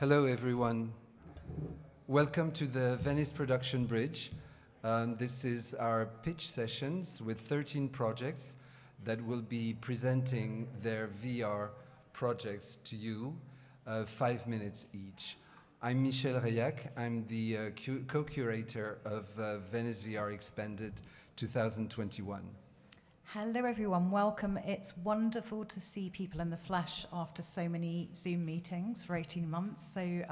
Hello, everyone. Welcome to the Venice Production Bridge. This is our pitch sessions with 13 projects that will be presenting their VR projects to you, 5 minutes each. I'm Michel Reilhac. I'm the co-curator of Venice VR Expanded 2021. Hello everyone, welcome. It's wonderful to see people in the flesh after so many Zoom meetings for 18 months. So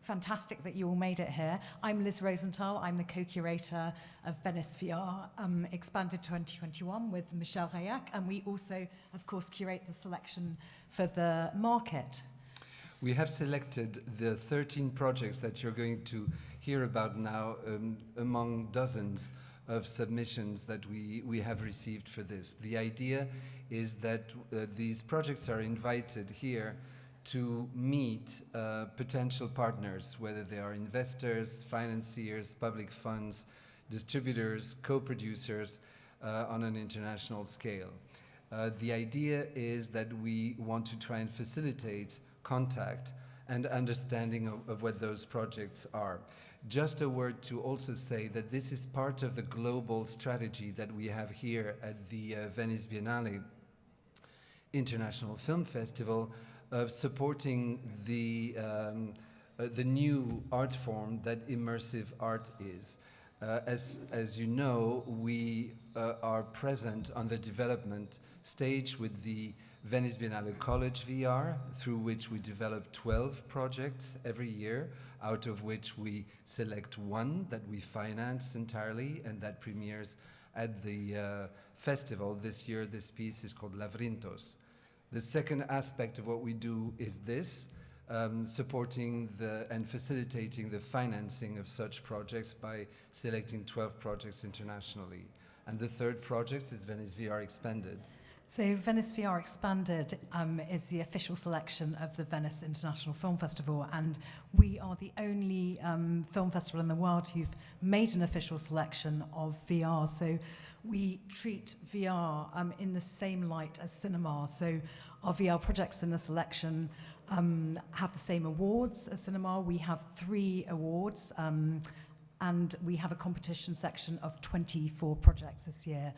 fantastic that you all made it here. I'm Liz Rosenthal. I'm the co-curator of Venice VR Expanded 2021 with Michel Reilhac, and we also, of course, curate the selection for the market. We have selected the 13 projects that you're going to hear about now among dozens of submissions that we have received for this. The idea is that these projects are invited here to meet potential partners, whether they are investors, financiers, public funds, distributors, co-producers on an international scale. The idea is that we want to try and facilitate contact and understanding of what those projects are. Just a word to also say that this is part of the global strategy that we have here at the Venice Biennale International Film Festival of supporting the new art form that immersive art is. As you know, we are present on the development stage with the Venice Biennale College VR, through which we develop 12 projects every year, out of which we select one that we finance entirely and that premieres at the festival. This year, this piece is called Lavrintos. The second aspect of what we do is this, supporting and facilitating the financing of such projects by selecting 12 projects internationally. And the third project is Venice VR Expanded. So Venice VR Expanded is the official selection of the Venice International Film Festival, and we are the only film festival in the world who've made an official selection of VR. So we treat VR in the same light as cinema. So our VR projects in the selection have the same awards as cinema. We have 3 awards, and we have a competition section of 24 projects this year.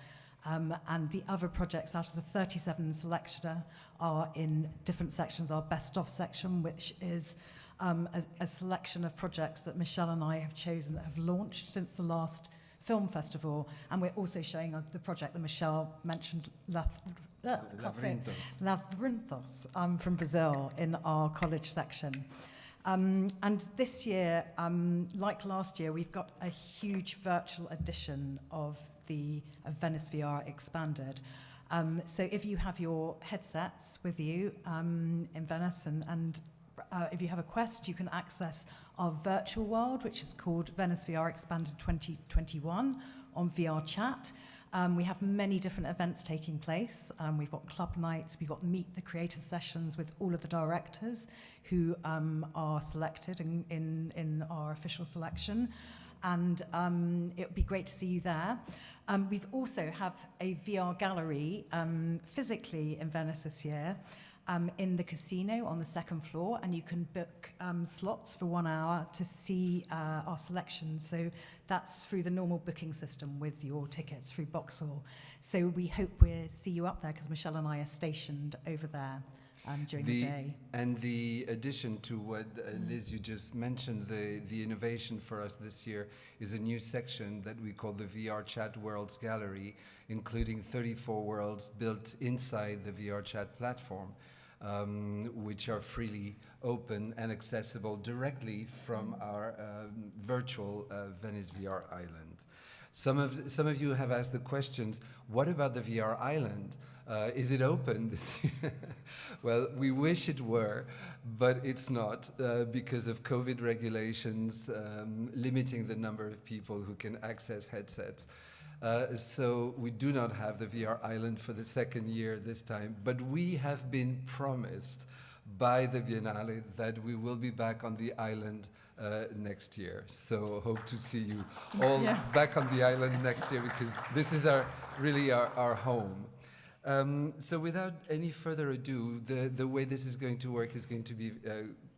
And the other projects out of the 37 selected are in different sections. Our best of section, which is a selection of projects that Michel and I have chosen that have launched since the last film festival. And we're also showing the project that Michel mentioned, Lavrintos, from Brazil, in our college section. And this year, like last year, we've got a huge virtual edition of Venice VR Expanded. So if you have your headsets with you in Venice and if you have a Quest, you can access our virtual world, which is called Venice VR Expanded 2021 on VR Chat. We have many different events taking place. We've got club nights, we've got Meet the Creators sessions with all of the directors who are selected in our official selection. And it would be great to see you there. We've also have a VR gallery physically in Venice this year in the casino on the 2nd floor, and you can book slots for 1 hour to see our selection. So that's through the normal booking system with your tickets through Boxall. So we hope we'll see you up there because Michel and I are stationed over there during the day. And the addition to what Liz, you just mentioned, the innovation for us this year is a new section that we call the VR Chat Worlds Gallery, including 34 worlds built inside the VR Chat platform, which are freely open and accessible directly from our virtual Venice VR Island. Some of you have asked the questions, what about the VR Island? Is it open this year? Well, we wish it were, but it's not because of COVID regulations limiting the number of people who can access headsets. So we do not have the VR Island for the 2nd year this time, but we have been promised by the Biennale that we will be back on the island next year. So hope to see you all back on the island next year, because this is really our home. So without any further ado, the way this is going to work is going to be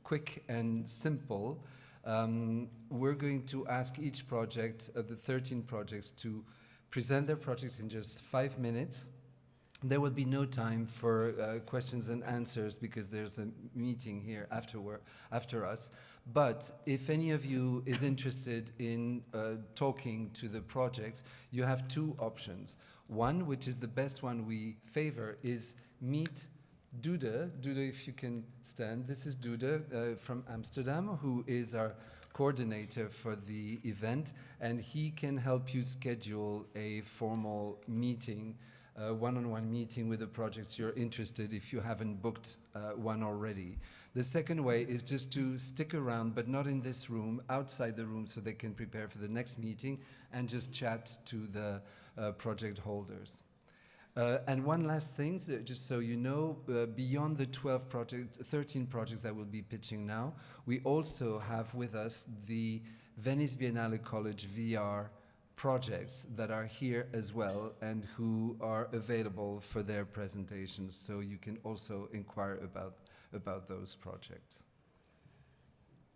quick and simple. We're going to ask each project of the 13 projects to present their projects in just 5 minutes. There will be no time for questions and answers because there's a meeting here after us. But if any of you is interested in talking to the projects, you have two options. One, which is the best one we favor, is meet Dude. Dude, if you can stand. This is Dude from Amsterdam, who is our coordinator for the event, and he can help you schedule a formal meeting, one-on-one meeting with the projects you're interested if you haven't booked one already. The second way is just to stick around, but not in this room, outside the room, so they can prepare for the next meeting and just chat to the project holders. And one last thing, just so you know, beyond the 13 projects that we'll be pitching now, we also have with us the Venice Biennale College VR projects that are here as well and who are available for their presentations. So you can also inquire about those projects.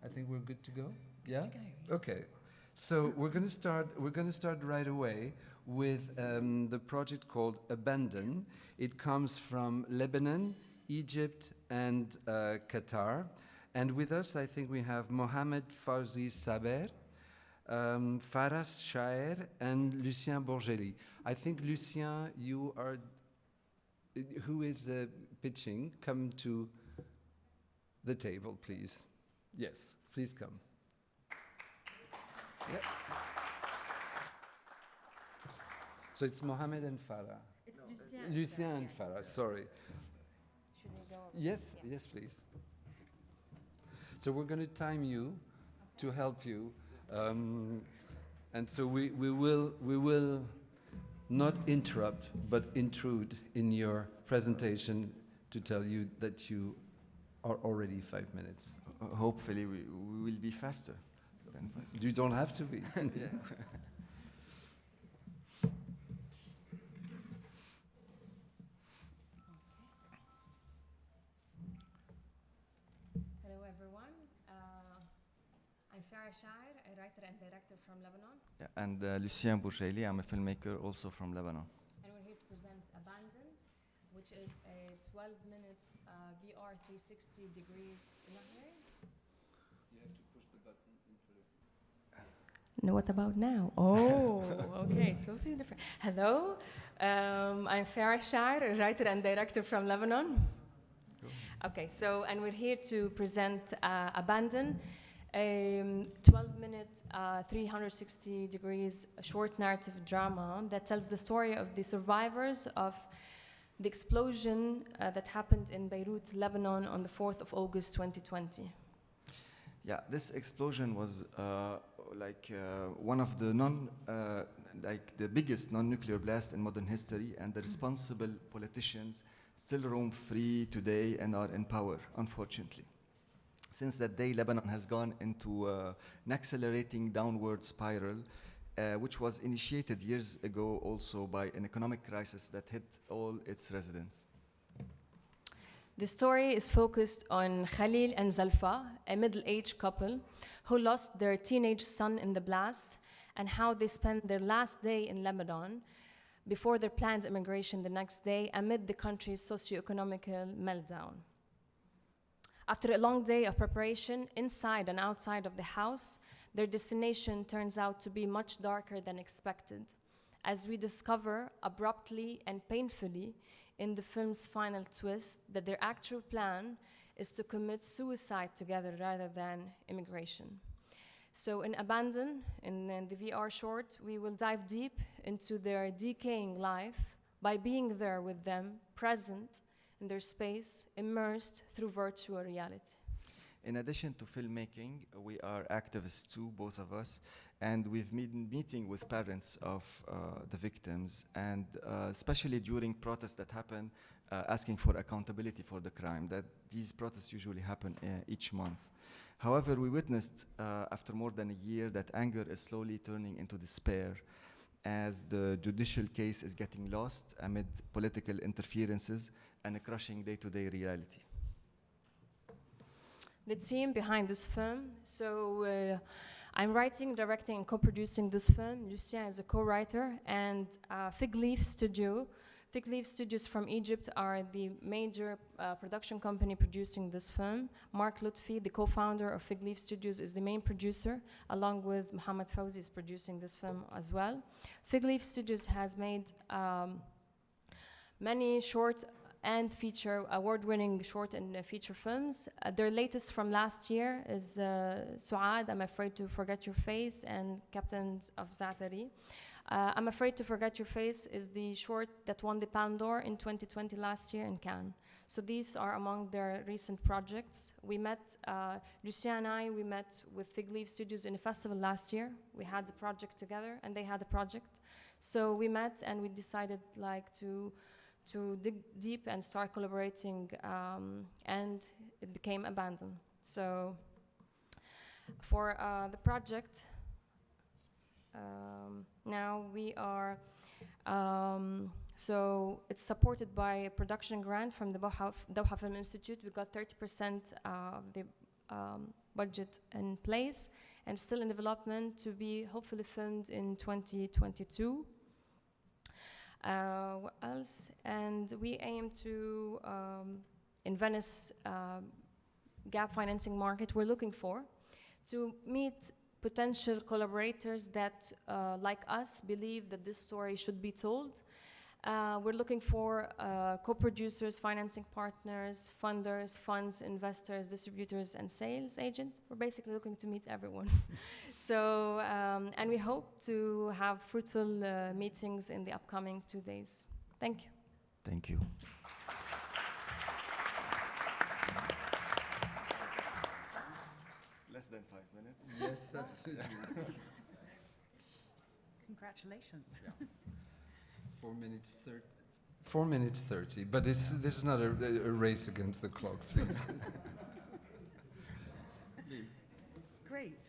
I think we're good to go? Yeah? Good to go. Okay. So we're going to start right away with the project called Abandon. It comes from Lebanon, Egypt, and Qatar. And with us, I think we have Mohamed Fawzi Saber, Faras Shaer, and Lucien Bourgeli. I think, Lucien, you are, who is pitching? Come to the table, please. Yes, please come. Yep. So it's Mohamed and Farah. It's Lucien. Lucien and Farah, sorry. Should we go? Yes, yes, please. So we're going to time you to help you. And so we will not interrupt, but intrude in your presentation to tell you that you are already 5 minutes. Hopefully we will be faster than 5 minutes. You don't have to be. Yeah. Hello, everyone. I'm Farah Shaer, a writer and director from Lebanon, Yeah, and Lucien Bourgeli, I'm a filmmaker also from Lebanon. and we're here to present Abandon, which is a 12 minutes VR 360 degrees. Am I hearing? You have to push the button in front of you. No, what about now? Oh, okay, totally different. Hello, I'm Farah Shaer, a writer and director from Lebanon. Okay, so, and we're here to present Abandon, a 12-minute, 360 degrees short narrative drama that tells the story of the survivors of the explosion that happened in Beirut, Lebanon on the 4th of August 2020. Yeah, this explosion was one of the the biggest non-nuclear blast in modern history, and the responsible politicians still roam free today and are in power, unfortunately. Since that day, Lebanon has gone into an accelerating downward spiral, which was initiated years ago also by an economic crisis that hit all its residents. The story is focused on Khalil and Zalfa, a middle-aged couple who lost their teenage son in the blast, and how they spent their last day in Lebanon before their planned immigration the next day amid the country's socio-economical meltdown. After a long day of preparation inside and outside of the house, their destination turns out to be much darker than expected, as we discover abruptly and painfully in the film's final twist that their actual plan is to commit suicide together rather than immigration. So in Abandon, in the VR short, we will dive deep into their decaying life by being there with them, present in their space, immersed through virtual reality. In addition to filmmaking, we are activists too, both of us, and we've been meeting with parents of the victims, and especially during protests that happen, asking for accountability for the crime, that these protests usually happen each month. However, we witnessed after more than a year that anger is slowly turning into despair as the judicial case is getting lost amid political interferences and a crushing day-to-day reality. the team behind this film. So I'm writing, directing, and co-producing this film. Lucien is a co-writer, and Fig Leaf Studio. Fig Leaf Studios from Egypt are the major production company producing this film. Mark Lutfi, the co-founder of Fig Leaf Studios, is the main producer, along with Mohammed Fawzi is producing this film as well. Fig Leaf Studios has made many short and feature, award-winning short and feature films. Their latest from last year is Suad, I'm Afraid to Forget Your Face, and Captains of Zatari. I'm Afraid to Forget Your Face is the short that won the Palme d'Or in 2020 last year in Cannes. So these are among their recent projects. We met, Lucien and I, we met with Fig Leaf Studios in a festival last year. We had the project together and they had a project. So we met and we decided like to dig deep and start collaborating, and it became Abandon. So for the project, now we are, so it's supported by a production grant from the Doha Film Institute. We got 30% of the budget in place and still in development to be hopefully filmed in 2022. What else? And we aim to, in Venice gap financing market, we're looking for to meet potential collaborators that, like us, believe that this story should be told. We're looking for co-producers, financing partners, funders, funds, investors, distributors, and sales agents. We're basically looking to meet everyone. So, and we hope to have fruitful meetings in the upcoming 2 days. Thank you. Thank you. Less than 5 minutes. Yes, absolutely. Congratulations. Yeah. 4 minutes 30, but this is not a race against the clock, please. Great.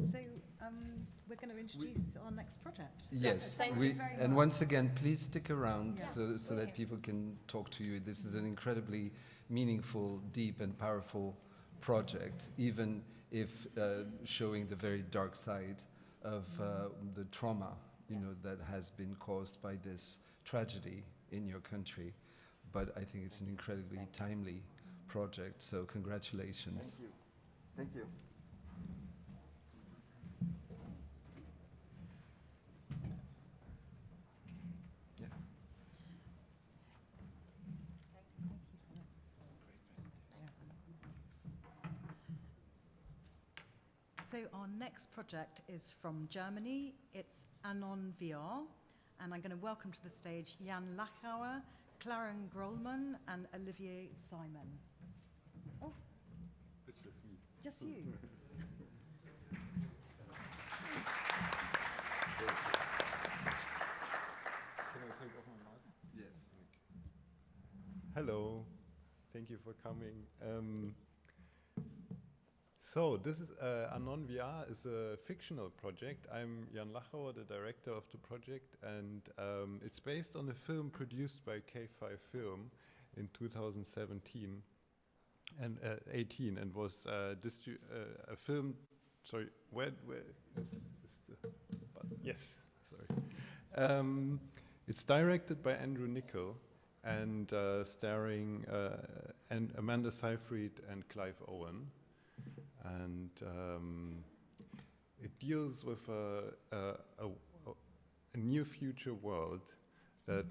So we're going to introduce our next project. Yes, Thank you very and much. once again, please stick around Yeah. so that people can talk to you. This is an incredibly meaningful, deep, and powerful project, even if showing the very dark side of the trauma, that has been caused by this tragedy in your country. But I think it's an incredibly timely project, so congratulations. Thank you. Thank you. So our next project is from Germany. It's Anon VR, and I'm going to welcome to the stage Jan Lachauer, Claren Grollman, and Olivier Simon. Oh, It's just me. just you. Can I take off my mask? Yes. Hello, thank you for coming. So this is Anon VR is a fictional project. I'm Jan Lachauer, the director of the project, and it's based on a film produced by K5 Film in 2017 and 18, and was a film. Sorry, where is the button? Yes, sorry. It's directed by Andrew Niccol and starring and Amanda Seyfried and Clive Owen. And it deals with a near future world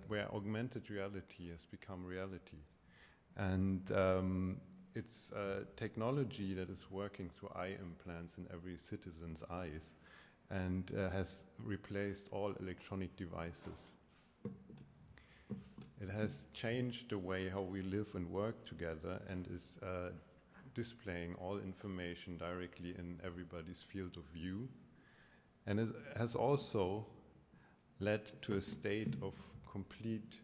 where augmented reality has become reality. And it's technology that is working through eye implants in every citizen's eyes and has replaced all electronic devices. It has changed the way how we live and work together and is displaying all information directly in everybody's field of view. And it has also led to a state of complete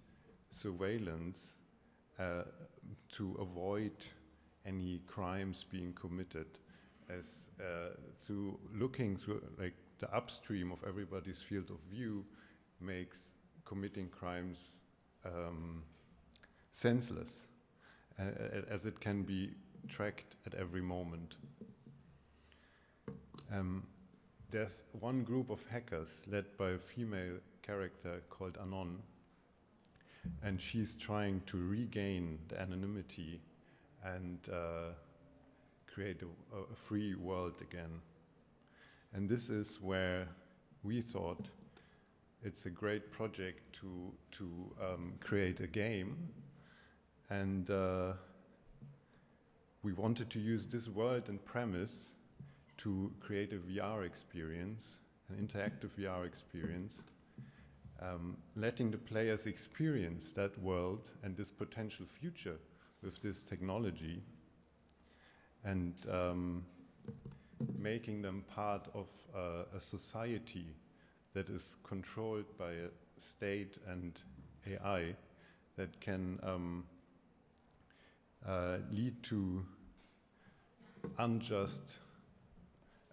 surveillance to avoid any crimes being committed, as through looking through like the upstream of everybody's field of view makes committing crimes senseless, as it can be tracked at every moment. There's one group of hackers led by a female character called Anon, and she's trying to regain the anonymity and create a free world again. And this is where we thought it's a great project to create a game, and we wanted to use this world and premise to create a VR experience, an interactive VR experience, letting the players experience that world and this potential future with this technology, and making them part of a society that is controlled by a state and AI that can lead to unjust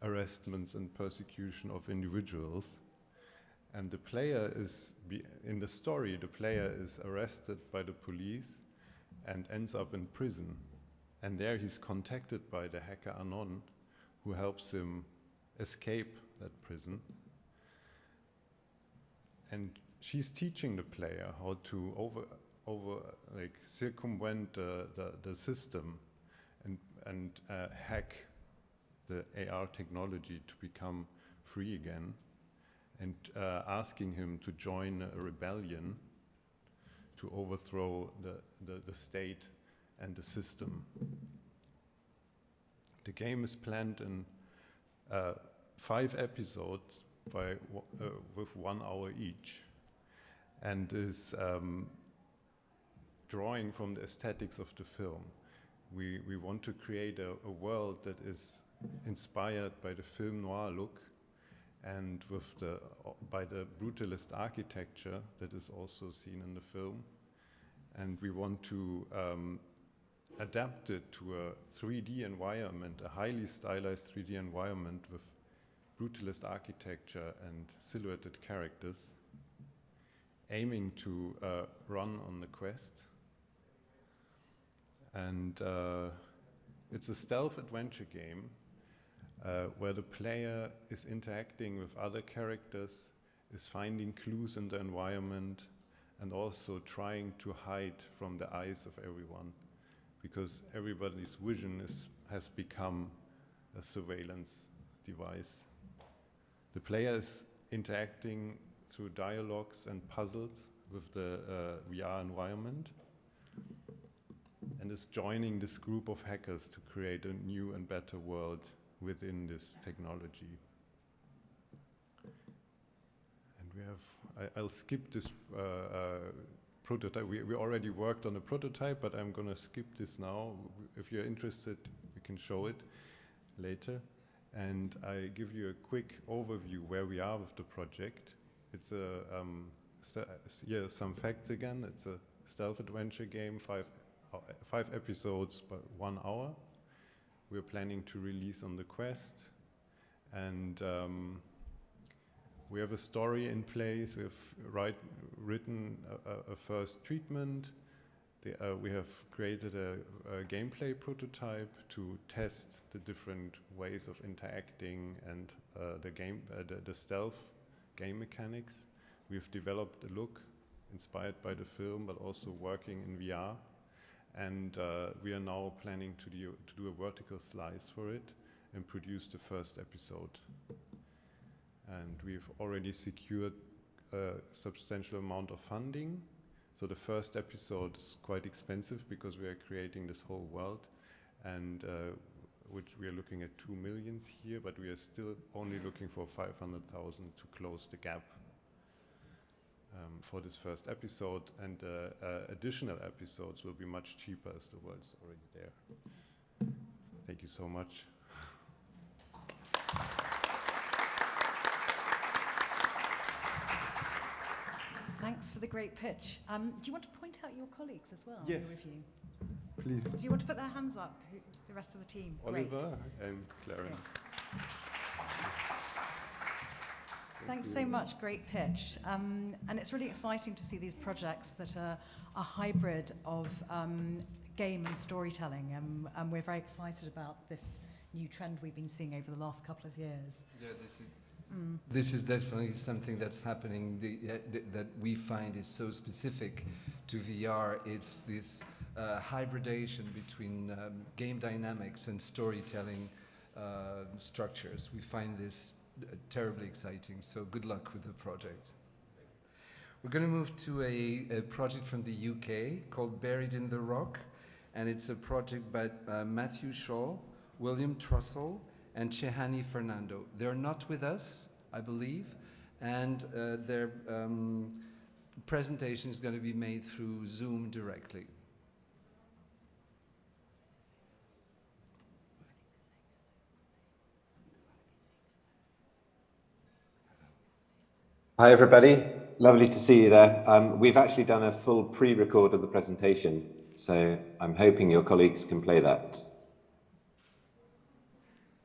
arrestments and persecution of individuals. And the player is, in the story, the player is arrested by the police and ends up in prison. And there he's contacted by the hacker Anon, who helps him escape that prison. And she's teaching the player how to circumvent the system and hack the AR technology to become free again, and asking him to join a rebellion to overthrow the state and the system. The game is planned in 5 episodes with 1 hour each, and is drawing from the aesthetics of the film. We want to create a world that is inspired by the film noir look and by the brutalist architecture that is also seen in the film. And we want to adapt it to a 3D environment, a highly stylized 3D environment with brutalist architecture and silhouetted characters, aiming to run on the Quest. And it's a stealth adventure game where the player is interacting with other characters, is finding clues in the environment, and also trying to hide from the eyes of everyone, because everybody's vision has become a surveillance device. The player is interacting through dialogues and puzzles with the VR environment, and is joining this group of hackers to create a new and better world within this technology. And we have, I'll skip this prototype. We already worked on a prototype, but I'm gonna skip this now. If you're interested, we can show it later. And I give you a quick overview where we are with the project. It's some facts again. It's a stealth adventure game, 5 episodes, but 1 hour. We're planning to release on the Quest, and we have a story in place. We've written a first treatment. We have created a gameplay prototype to test the different ways of interacting and the stealth game mechanics. We've developed a look inspired by the film, but also working in VR. And we are now planning to do a vertical slice for it and produce the first episode. And we've already secured a substantial amount of funding. So the first episode is quite expensive because we are creating this whole world, and which we are looking at 2 million here, but we are still only looking for 500,000 to close the gap for this first episode, and additional episodes will be much cheaper as the world is already there. Thank you so much. Thanks for the great pitch. Do you want to point out your colleagues as well in Yes. the review? Please. Do you want to put their hands up, the rest of the team? Oliver Great. and Clarence. Great. Thanks so much, great pitch. And it's really exciting to see these projects that are a hybrid of game and storytelling, and we're very excited about this new trend we've been seeing over the last couple of years. Yeah, this is definitely something that's happening that we find is so specific to VR. It's this hybridation between game dynamics and storytelling structures. We find this terribly exciting, so good luck with the project. We're going to move to a project from the UK called Buried in the Rock, and it's a project by Matthew Shaw, William Trussell, and Chehani Fernando. They're not with us, I believe, and their presentation is going to be made through Zoom directly. Hi everybody, lovely to see you there. We've actually done a full pre-record of the presentation, so I'm hoping your colleagues can play that.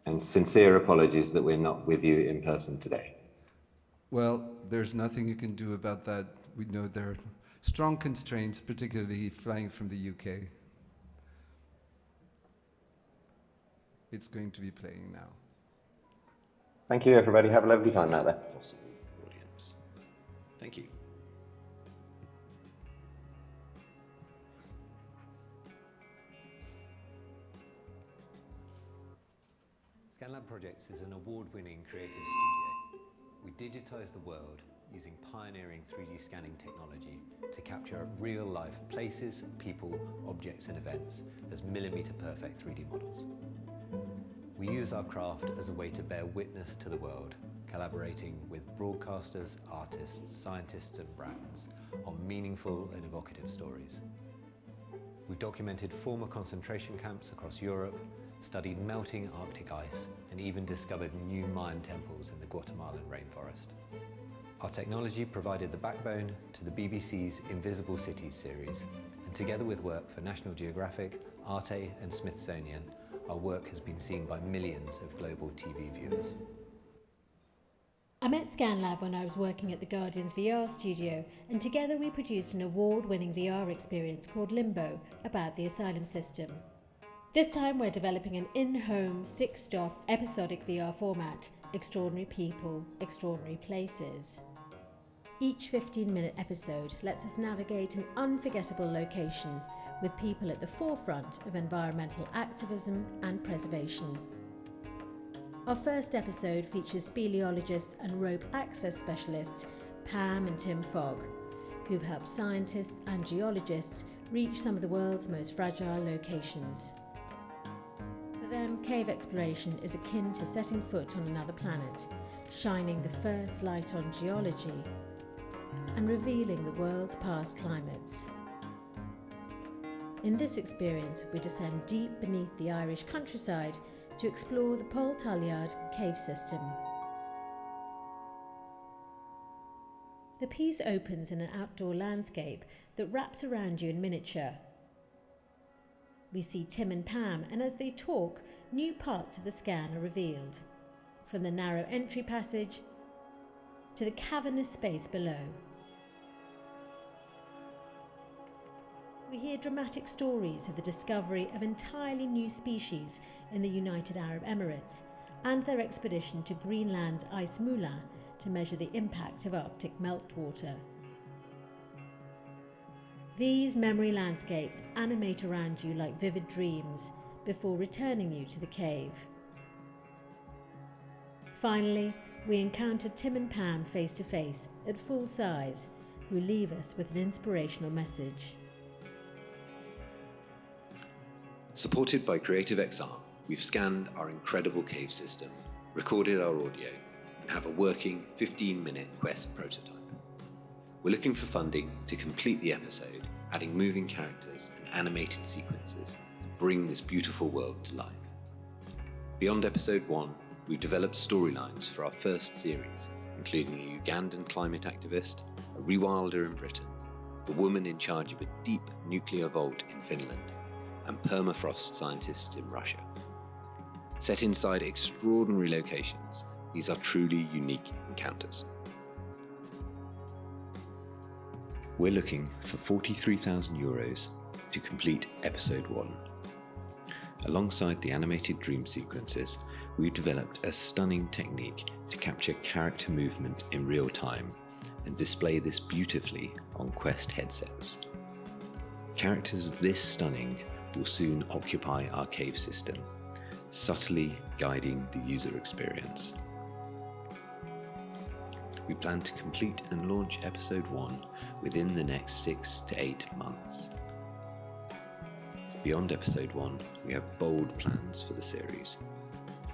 And sincere apologies that we're not with you in person today. Well, there's nothing you can do about that. We know there are strong constraints, particularly flying from the UK. It's going to be playing now. Thank you everybody, have a lovely time out there. Thank you. ScanLab Projects is an award-winning creative studio. We digitize the world using pioneering 3D scanning technology to capture real-life places, people, objects and events as millimeter-perfect 3D models. We use our craft as a way to bear witness to the world, collaborating with broadcasters, artists, scientists and brands on meaningful and evocative stories. We've documented former concentration camps across Europe, studied melting Arctic ice, and even discovered new Mayan temples in the Guatemalan rainforest. Our technology provided the backbone to the BBC's Invisible Cities series, and together with work for National Geographic, Arte and Smithsonian, our work has been seen by millions of global TV viewers. I met ScanLab when I was working at the Guardian's VR studio, and together we produced an award-winning VR experience called Limbo about the asylum system. This time we're developing an in-home, 6-stop, episodic VR format, Extraordinary People, Extraordinary Places. Each 15-minute episode lets us navigate an unforgettable location with people at the forefront of environmental activism and preservation. Our first episode features speleologists and rope access specialists Pam and Tim Fogg, who've helped scientists and geologists reach some of the world's most fragile locations. For them, cave exploration is akin to setting foot on another planet, shining the first light on geology and revealing the world's past climates. In this experience, we descend deep beneath the Irish countryside to explore the Pol Talliard cave system. The piece opens in an outdoor landscape that wraps around you in miniature. We see Tim and Pam, and as they talk, new parts of the scan are revealed, from the narrow entry passage to the cavernous space below. We hear dramatic stories of the discovery of entirely new species in the United Arab Emirates and their expedition to Greenland's ice moulin to measure the impact of Arctic meltwater. These memory landscapes animate around you like vivid dreams before returning you to the cave. Finally, we encounter Tim and Pam face to face at full size, who leave us with an inspirational message. Supported by Creative XR, we've scanned our incredible cave system, recorded our audio, and have a working 15-minute Quest prototype. We're looking for funding to complete the episode, adding moving characters and animated sequences to bring this beautiful world to life. Beyond episode 1, we've developed storylines for our first series, including a Ugandan climate activist, a rewilder in Britain, the woman in charge of a deep nuclear vault in Finland, and permafrost scientists in Russia. Set inside extraordinary locations, these are truly unique encounters. We're looking for €43,000 to complete episode 1. Alongside the animated dream sequences, we've developed a stunning technique to capture character movement in real time and display this beautifully on Quest headsets. Characters this stunning will soon occupy our cave system, subtly guiding the user experience. We plan to complete and launch episode 1 within the next 6 to 8 months. Beyond episode 1, we have bold plans for the series.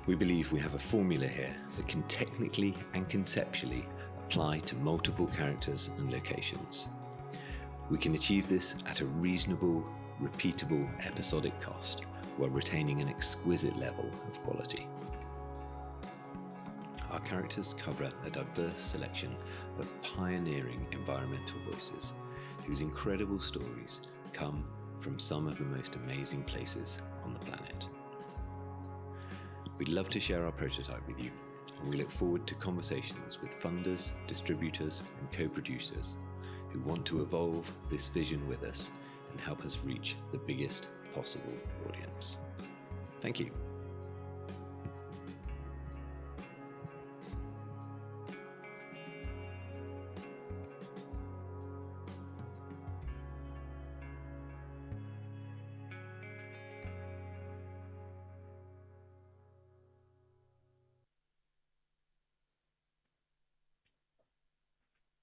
We believe we have a formula here that can technically and conceptually apply to multiple characters and locations. We can achieve this at a reasonable, repeatable, episodic cost while retaining an exquisite level of quality. Our characters cover a diverse selection of pioneering environmental voices whose incredible stories come from some of the most amazing places on the planet. We'd love to share our prototype with you, and we look forward to conversations with funders, distributors, and co-producers who want to evolve this vision with us and help us reach the biggest possible audience. Thank you.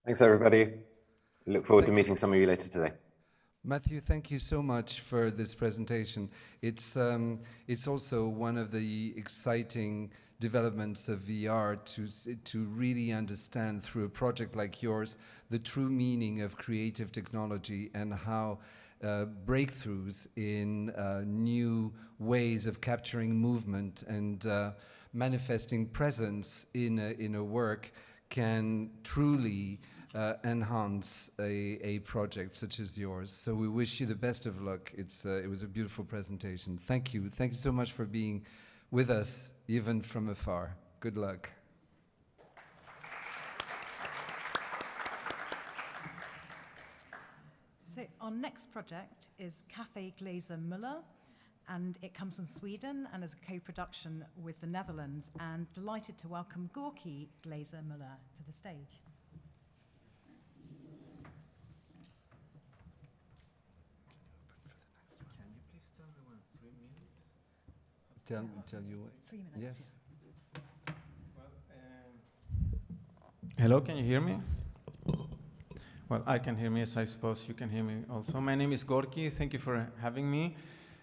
Thanks, everybody. Look forward to meeting some of you later today. Matthew, thank you so much for this presentation. It's also one of the exciting developments of VR to really understand through a project like yours the true meaning of creative technology and how breakthroughs in new ways of capturing movement and manifesting presence in a work can truly enhance a project such as yours. So we wish you the best of luck. It was a beautiful presentation. Thank you. Thank you so much for being with us, even from afar. Good luck. So our next project is Café Glaser Müller, and it comes from Sweden and is a co-production with the Netherlands, and delighted to welcome Gorky Glaser Müller to the stage. Can you please tell me when 3 minutes? Tell you what? 3 minutes. Yes. Hello, can you hear me? Well, I can hear me, so I suppose you can hear me also. My name is Gorky. Thank you for having me,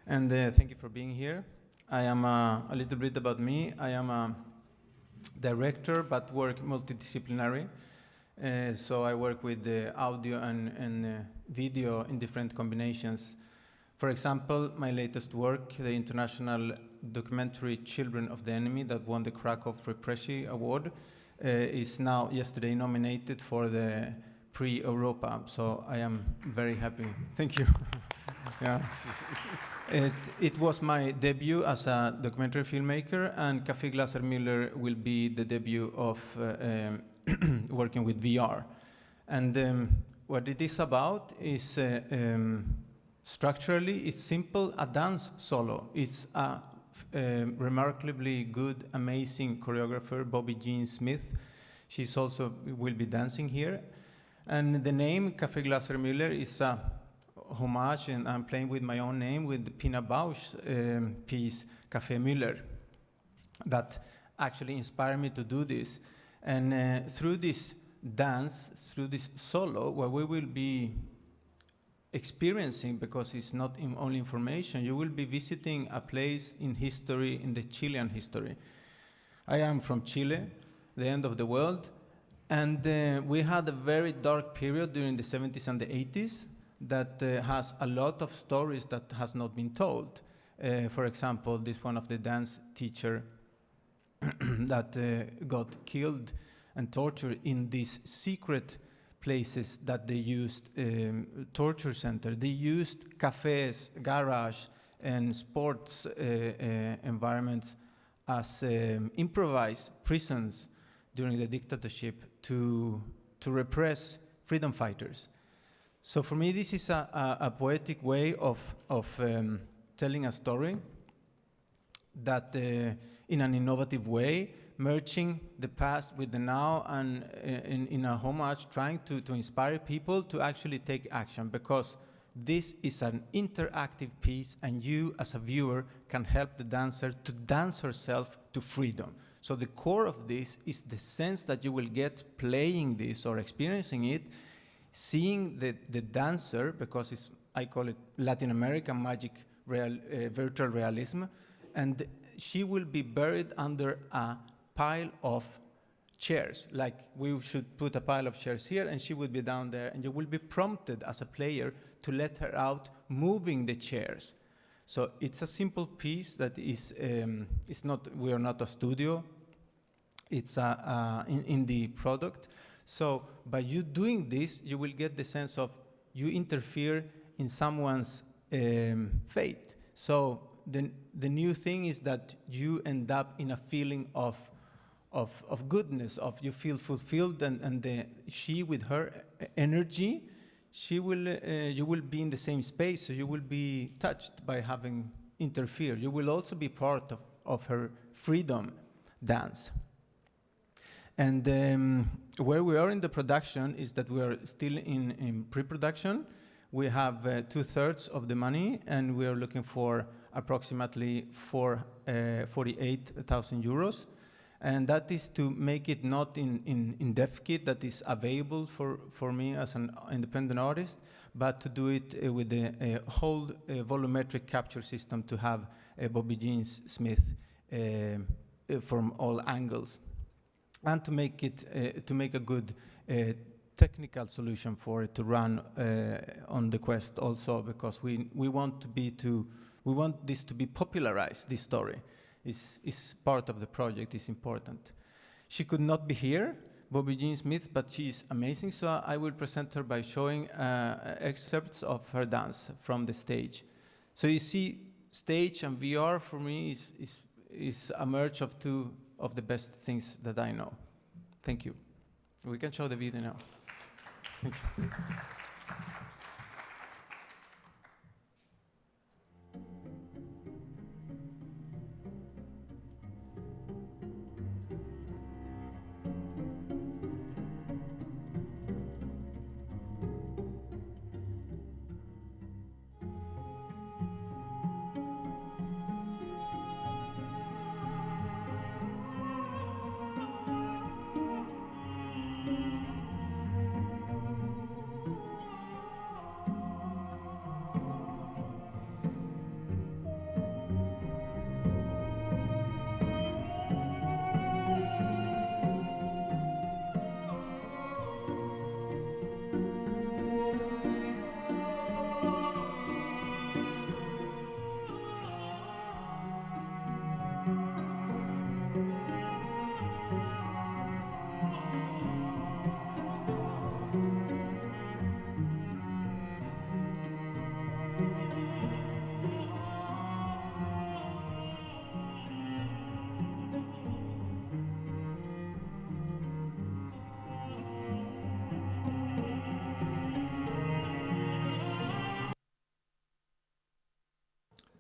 and thank you for being here. I am a little bit about me. I am a director, but work multidisciplinary. So I work with the audio and video in different combinations. For example, my latest work, the international documentary Children of the Enemy that won the Krakow Free Press Award, is now yesterday nominated for the Prix Europa. So I am very happy. Thank you. Yeah. It was my debut as a documentary filmmaker, and Café Glaser Müller will be the debut of working with VR. And what it is about is structurally, it's simple, a dance solo. It's a remarkably good, amazing choreographer, Bobby Jean Smith. She's also will be dancing here. And the name Café Glaser Müller is a homage, and I'm playing with my own name with Pina Bausch's piece, Café Müller, that actually inspired me to do this. And through this dance, through this solo, what we will be experiencing, because it's not only information, you will be visiting a place in history, in the Chilean history. I am from Chile, the end of the world, and we had a very dark period during the 70s and the 80s that has a lot of stories that has not been told. For example, this one of the dance teacher that got killed and tortured in these secret places that they used, torture center. They used cafes, garage, and sports environments as improvised prisons during the dictatorship to repress freedom fighters. So for me, this is a poetic way of telling a story that in an innovative way, merging the past with the now, and in a homage, trying to inspire people to actually take action, because this is an interactive piece, and you as a viewer can help the dancer to dance herself to freedom. So the core of this is the sense that you will get playing this or experiencing it, seeing the dancer, because it's, I call it Latin American magic virtual realism, and she will be buried under a pile of chairs. Like we should put a pile of chairs here, and she would be down there, and you will be prompted as a player to let her out, moving the chairs. So it's a simple piece that is, we are not a studio, it's in the product. So by you doing this, you will get the sense of you interfere in someone's fate. So the new thing is that you end up in a feeling of goodness, of you feel fulfilled, and she with her energy, she will you will be in the same space, so you will be touched by having interfered. You will also be part of her freedom dance. And where we are in the production is that we are still in pre-production. We have 2/3 of the money, and we are looking for approximately 48,000 euros. And that is to make it not in dev kit that is available for me as an independent artist, but to do it with a whole volumetric capture system to have Bobby Jeans Smith from all angles. And to make it to make a good technical solution for it to run on the Quest also, because we want this to be popularized. This story is part of the project, is important. She could not be here, Bobby Jean Smith, but she is amazing. So I will present her by showing excerpts of her dance from the stage. So you see, stage and VR for me is a merge of two of the best things that I know. Thank you. We can show the video now. Thank you.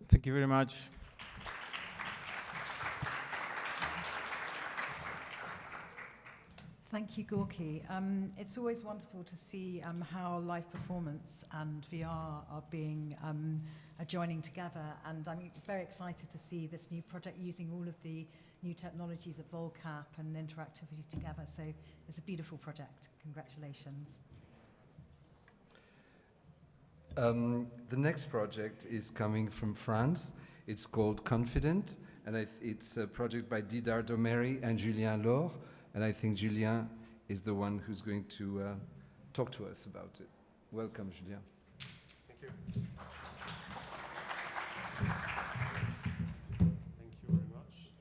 Thank you very much. Thank you, Gorky. It's always wonderful to see how live performance and VR are joining together, and I'm very excited to see this new project using all of the new technologies of VolCap and interactivity together. So it's a beautiful project. Congratulations. The next project is coming from France. It's called Confident, and it's a project by Didar Domery and Julien Laure, and I think Julien is the one who's going to talk to us about it. Welcome, Julien. Thank you. Thank you very much.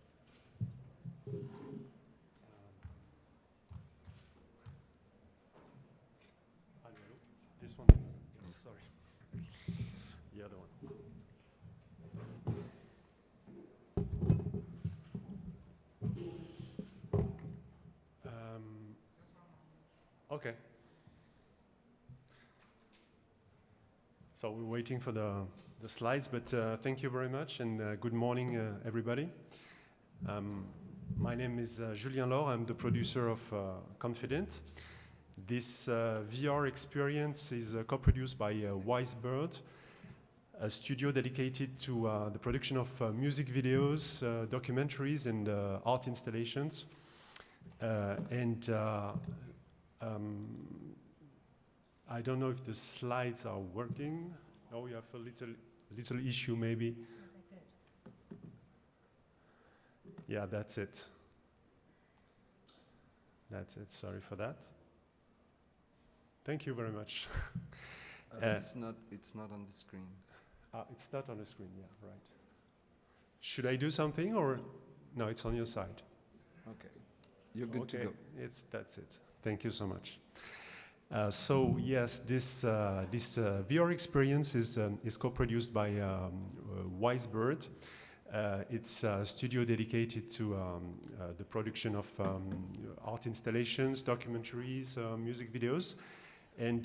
This one? Yes, sorry. The other one. Okay. So we're waiting for the slides, but thank you very much, and good morning, everybody. My name is Julien Laure. I'm the producer of Confident. This VR experience is co-produced by Wisebird, a studio dedicated to the production of music videos, documentaries, and art installations. I don't know if the slides are working. No, we have a little issue maybe. Yeah, that's it. That's it. Sorry for that. Thank you very much. It's not on the screen. It's not on the screen. Yeah, right. Should I do something or no? It's on your side. Okay, you're good to go. That's it. Thank you so much. So yes, this VR experience is co-produced by Wisebird. It's a studio dedicated to the production of art installations, documentaries, music videos, and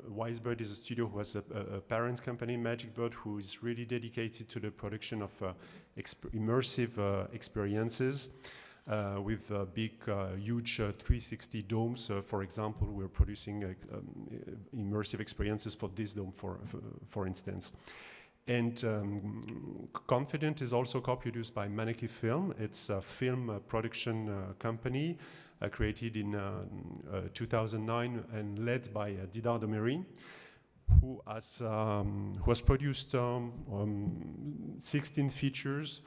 Wisebird is a studio who has a parent company, Magic Bird, who is really dedicated to the production of immersive experiences. With big, huge 360 domes. For example, we're producing immersive experiences for this dome, for instance. And Confident is also co-produced by Maneki Film. It's a film production company created in 2009 and led by Didar Domery, who has produced 16 features.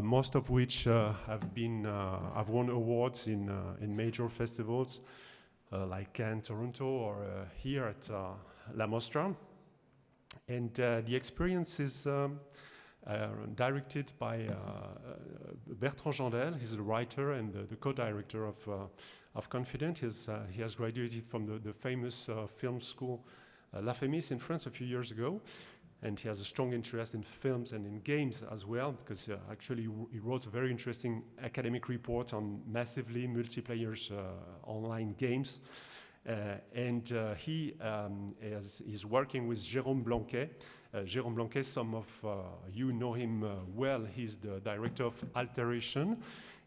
Most of which have won awards in major festivals like Cannes, Toronto, or here at La Mostra. And the experience is directed by Bertrand Jandel. He's the writer and the co-director of Confident. He has graduated from the famous film school La Fémis in France a few years ago. And he has a strong interest in films and in games as well, because actually he wrote a very interesting academic report on massively multiplayer online games. He is working with Jérôme Blanquet. Jérôme Blanquet, some of you know him well. He's the director of Alteration.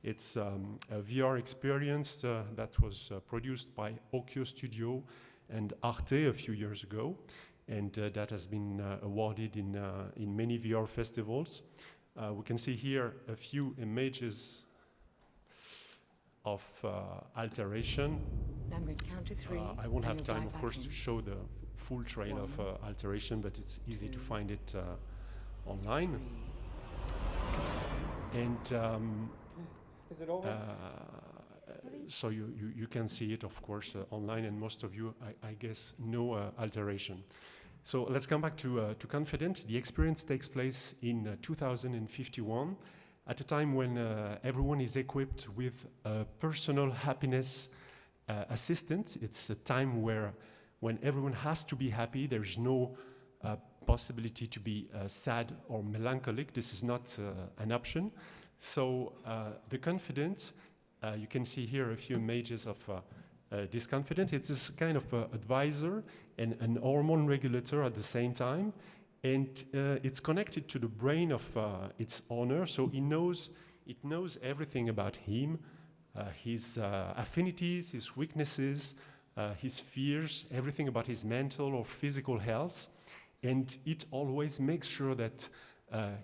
It's a VR experience that was produced by Okyo Studio and Arte a few years ago. And that has been awarded in many VR festivals. We can see here a few images of Alteration. Now I'm going to count to 3. I won't have time, of course, to show the full trail of Alteration, but it's easy to find it online. And is it over? So you can see it, of course, online, and most of you, I guess, know Alteration. So let's come back to Confident. The experience takes place in 2051, at a time when everyone is equipped with a personal happiness assistant. It's a time when everyone has to be happy. There's no possibility to be sad or melancholic. This is not an option. So the Confident, you can see here a few images of this Confident. It's this kind of advisor and an hormone regulator at the same time. And it's connected to the brain of its owner, so it knows everything about him, his affinities, his weaknesses, his fears, everything about his mental or physical health. And it always makes sure that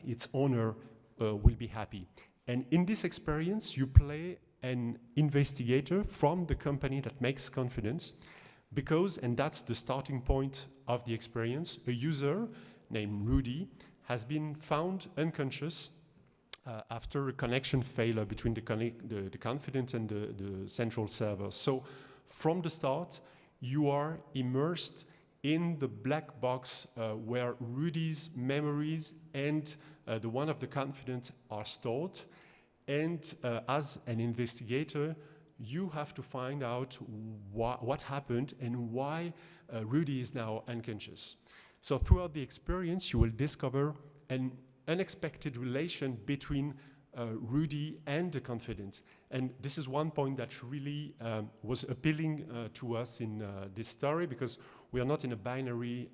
its owner will be happy. And in this experience, you play an investigator from the company that makes Confidence, because, and that's the starting point of the experience, a user named Rudy has been found unconscious after a connection failure between the Confident and the central server. So from the start, you are immersed in the black box where Rudy's memories and the one of the Confident are stored. And as an investigator, you have to find out what happened and why Rudy is now unconscious. So throughout the experience, you will discover an unexpected relation between Rudy and confident. And this is one point that really was appealing to us in this story, because we are not in a binary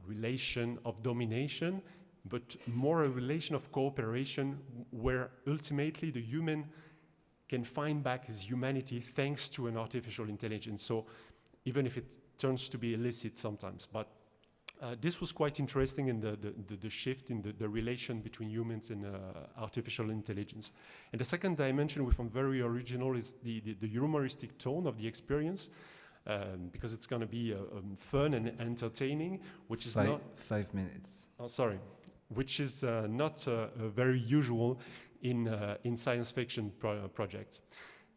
relation of domination, but more a relation of cooperation where ultimately the human can find back his humanity thanks to an artificial intelligence. So even if it turns to be illicit sometimes. But this was quite interesting in the shift in the relation between humans and artificial intelligence. And the second dimension we found very original is the humoristic tone of the experience, because it's going to be fun and entertaining, which is not 5 minutes. Oh, sorry, which is not very usual in science fiction projects.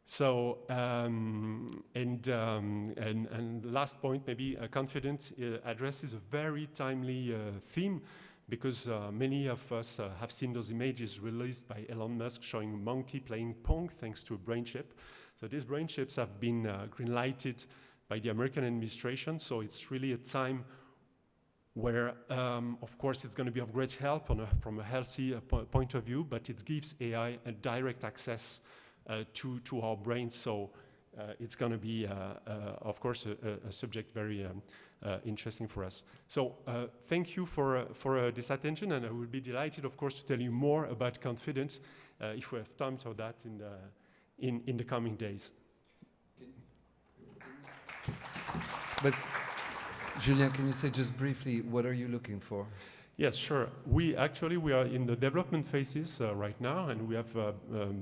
So and last point, maybe confident addresses a very timely theme, because many of us have seen those images released by Elon Musk showing a monkey playing Pong thanks to a brain chip. So these brain chips have been green-lighted by the American administration, so it's really a time where, of course, it's going to be of great help from a healthy point of view, but it gives AI a direct access to our brains. So it's going to be, of course, a subject very interesting for us. So thank you for this attention, and I will be delighted, of course, to tell you more about confidence if we have time for that in the coming days. But Julien, can you say just briefly, what are you looking for? Yes, sure. We are in the development phases right now, and we have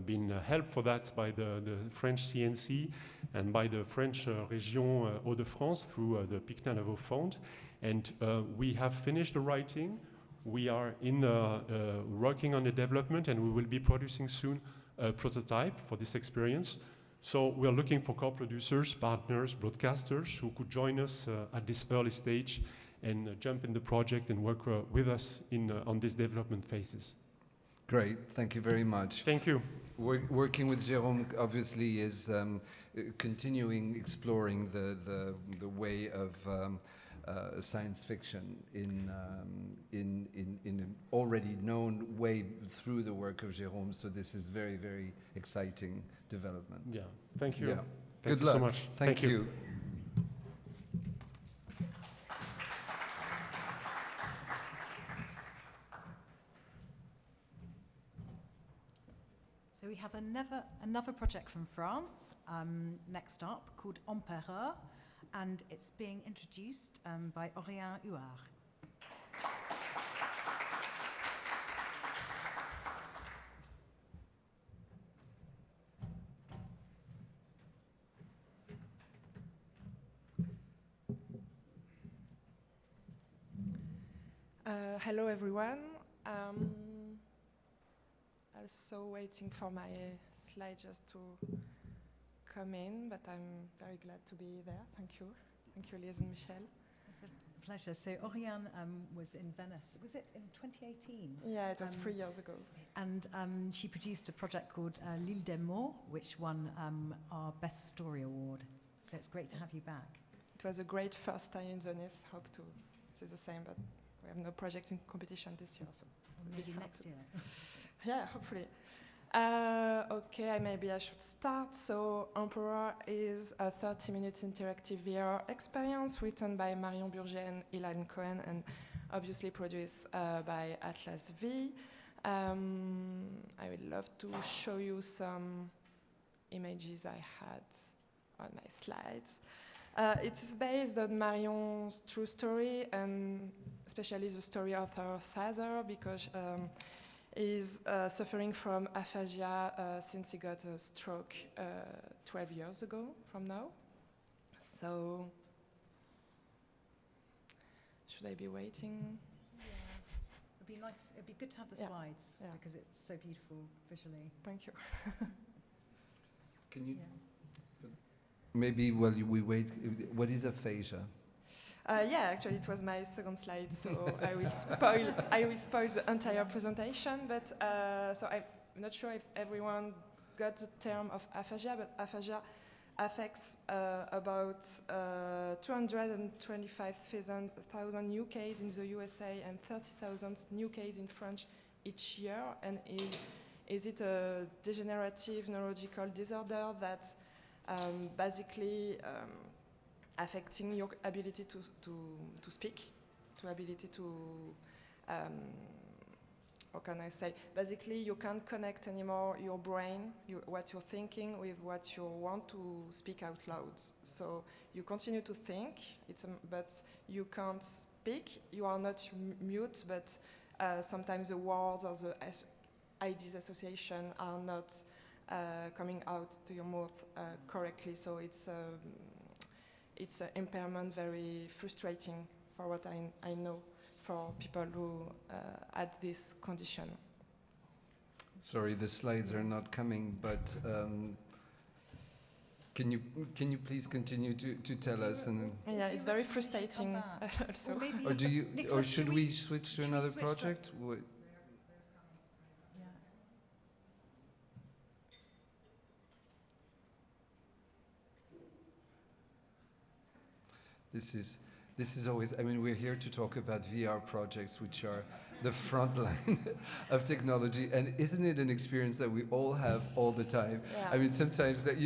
been helped for that by the French CNC and by the French Région Hauts-de-France through the Pic-Nanavo Fund. And we have finished the writing. We are working on the development, and we will be producing soon a prototype for this experience. So we are looking for co-producers, partners, broadcasters who could join us at this early stage and jump in the project and work with us on these development phases. Great, thank you very much. Thank you. Working with Jérôme obviously is continuing exploring the way of science fiction in an already known way through the work of Jérôme. So this is very, very exciting development. Yeah, thank you. Yeah. Thank Good you luck. so much. Thank you. So we have another project from France next up called Empereur, and it's being introduced by Aurélien Huard. Hello everyone. Also waiting for my slide just to come in, but I'm very glad to be there. Thank you. Thank you, Liz and Michel. It's a pleasure. So Aurélien was in Venice. Was it in 2018? Yeah, it was 3 years ago. And she produced a project called L'Île des Morts, which won our Best Story Award. So it's great to have you back. It was a great first time in Venice. Hope to see the same, but we have no project in competition this year, so maybe next year. Yeah, hopefully. Okay, maybe I should start. So Emperor is a 30-minute interactive VR experience written by Marion Burger and Ilan Cohen and obviously produced by Atlas V. I would love to show you some images I had on my slides. It is based on Marion's true story, and especially the story of her father, because he's suffering from aphasia since he got a stroke 12 years ago from now. So, should I be waiting? Yeah. It'd be nice. It'd be good to have the slides because it's so beautiful visually. Thank you. Can you? Maybe while we wait, what is aphasia? Yeah, actually, it was my second slide, so I will spoil the entire presentation. But so I'm not sure if everyone got the term of aphasia, but aphasia affects about 225,000 new cases in the USA and 30,000 new cases in France each year, and is Is it a degenerative neurological disorder that basically affecting your ability to speak, to ability to, how can I say, basically you can't connect anymore your brain, what you're thinking with what you want to speak out loud. So you continue to think, but you can't speak. You are not mute, but sometimes the words or the ideas association are not coming out to your mouth correctly. So it's an impairment, very frustrating for what I know for people who had this condition. Sorry, the slides are not coming, but can you please continue to tell us? And yeah, it's very frustrating also. Or do you? Or should we switch to another project? This is always, I mean, we're here to talk about VR projects, which are the front line of technology. And isn't it an experience that we all have all the time? Yeah. I mean, sometimes that,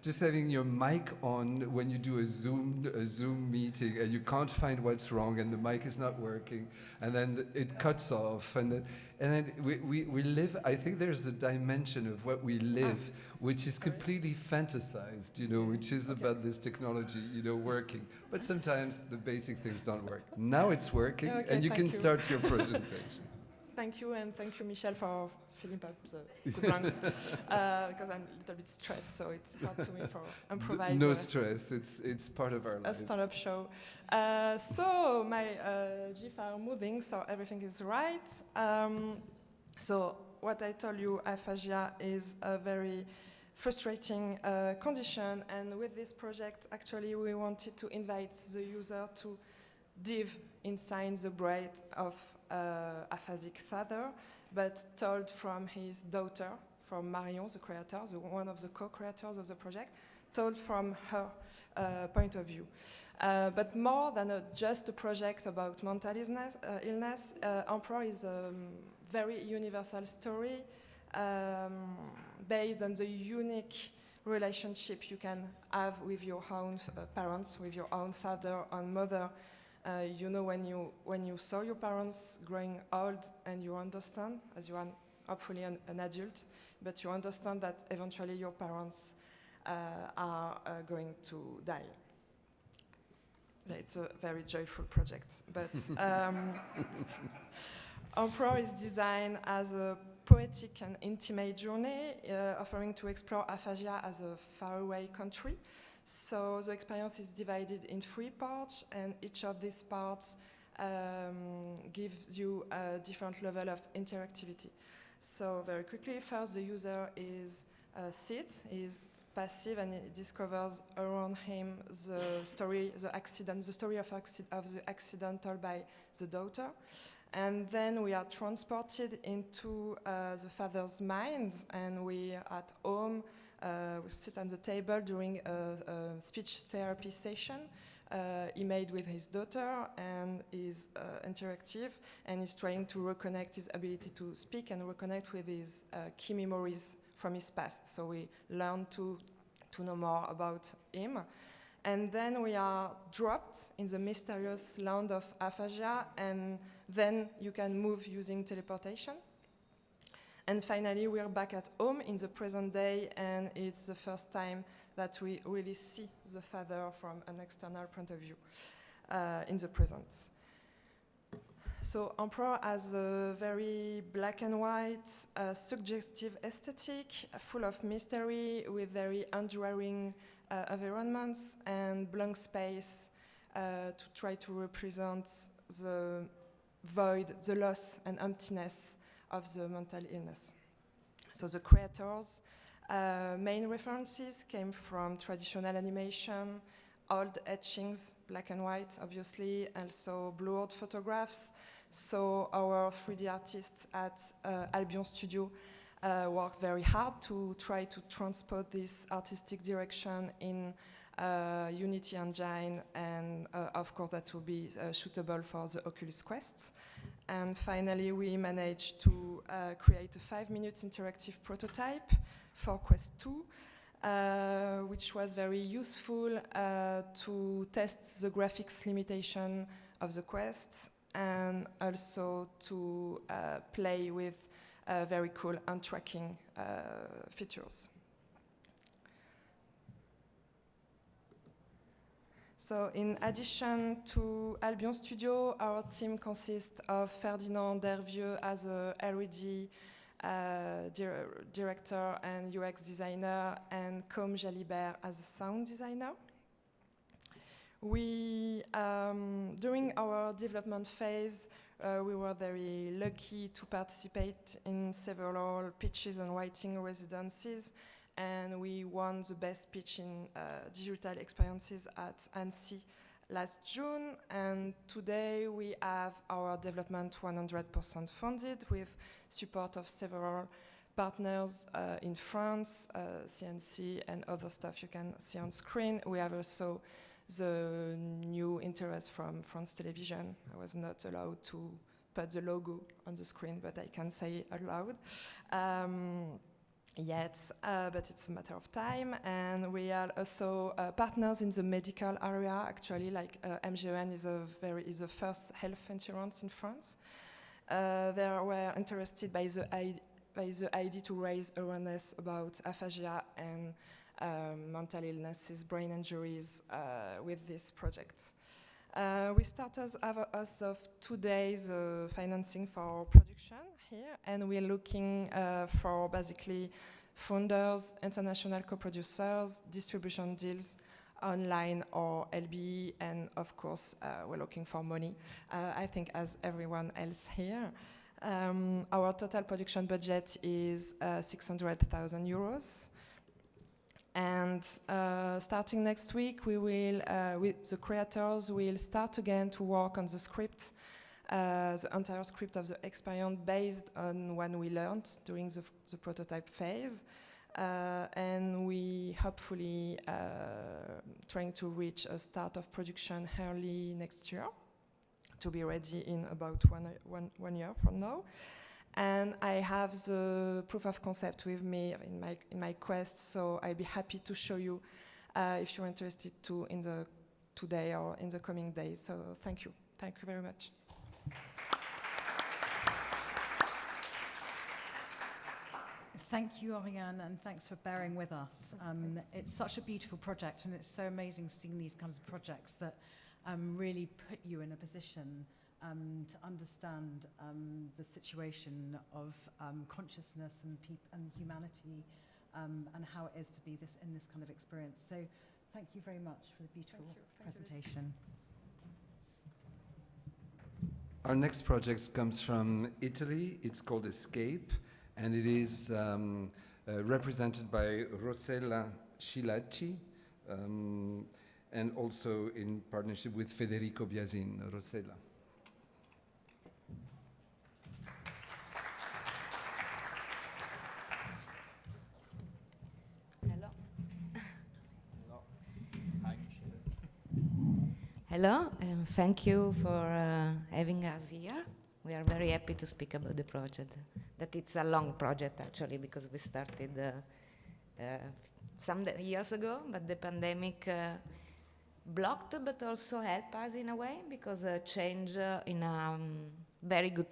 just having your mic on when you do a Zoom meeting and you can't find what's wrong and the mic is not working and then it cuts off and then we live, I think there's a dimension of what we live which is completely fantasized, which is about this technology, working. But sometimes the basic things don't work. Now it's working, and you can start your presentation. Thank you, and thank you, Michel, for filling up the blanks, because I'm a little bit stressed, so it's hard to me for improvise. No stress, it's part of our life. A startup show. So my GIF are moving, so everything is right. So what I told you, aphasia is a very frustrating condition, and with this project, actually, we wanted to invite the user to dive inside the brain of aphasic father, but told from his daughter, from Marion, the creator, one of the co-creators of the project, told from her point of view. But more than just a project about mental illness, Emperor is a very universal story based on the unique relationship you can have with your own parents, with your own father and mother. When you saw your parents growing old and you understand, as you are hopefully an adult, but you understand that eventually your parents are going to die. It's a very joyful project, but Emperor is designed as a poetic and intimate journey, offering to explore aphasia as a faraway country. So the experience is divided in 3 parts, and each of these parts gives you a different level of interactivity. So very quickly, first the user is is passive, and he discovers around him the story of the accident told by the daughter. And then we are transported into the father's mind, and we at home, we sit on the table during a speech therapy session he made with his daughter, and is interactive, and is trying to reconnect his ability to speak and reconnect with his key memories from his past. So we learn to know more about him. And then we are dropped in the mysterious land of aphasia, and then you can move using teleportation. And finally, we are back at home in the present day, and it's the first time that we really see the father from an external point of view in the present. So Emperor has a very black and white, suggestive aesthetic, full of mystery, with very enduring environments and blank space to try to represent the void, the loss and emptiness of the mental illness. So the creators' main references came from traditional animation, old etchings, black and white, obviously, also blurred photographs. So our 3D artists at Albion Studio worked very hard to try to transport this artistic direction in Unity Engine, and of course that will be suitable for the Oculus Quests. And finally, we managed to create a 5-minute interactive prototype for Quest 2, which was very useful to test the graphics limitation of the Quest and also to play with very cool untracking features. So in addition to Albion Studio, our team consists of Ferdinand Dervieux as a LED director and UX designer, and Com Jalibert as a sound designer. We, during our development phase, we were very lucky to participate in several pitches and writing residencies, and we won the best pitch in digital experiences at Annecy last June. And today we have our development 100% funded with support of several partners in France, CNC and other stuff you can see on screen. We have also the new interest from France Television. I was not allowed to put the logo on the screen, but I can say it aloud. Yet, but it's a matter of time. And we are also partners in the medical area. Actually, like MGN is the first health insurance in France. They were interested by the idea to raise awareness about aphasia and mental illnesses, brain injuries with this project. We started as of today the financing for production here, and we're looking for basically funders, international co-producers, distribution deals, online or LBE, and of course we're looking for money, I think as everyone else here. Our total production budget is 600,000 euros. And starting next week, we will, with the creators, will start again to work on the script, the entire script of the experience based on what we learned during the prototype phase. And we hopefully trying to reach a start of production early next year to be ready in about one year from now. And I have the proof of concept with me in my Quest, so I'd be happy to show you if you're interested to today or in the coming days. So thank you very much. Thank you, Oriane, and thanks for bearing with us. It's such a beautiful project, and it's so amazing seeing these kinds of projects that really put you in a position to understand the situation of consciousness and humanity and how it is to be in this kind of experience. So thank you very much for the beautiful presentation. Our next project comes from Italy. It's called Escape, and it is represented by Rossella Scilacci and also in partnership with Federico Biasin. Rossella. Hello, and thank you for having us here. We are very happy to speak about the project. That it's a long project, actually, because we started some years ago, but the pandemic blocked, but also helped us in a way, because change in a very good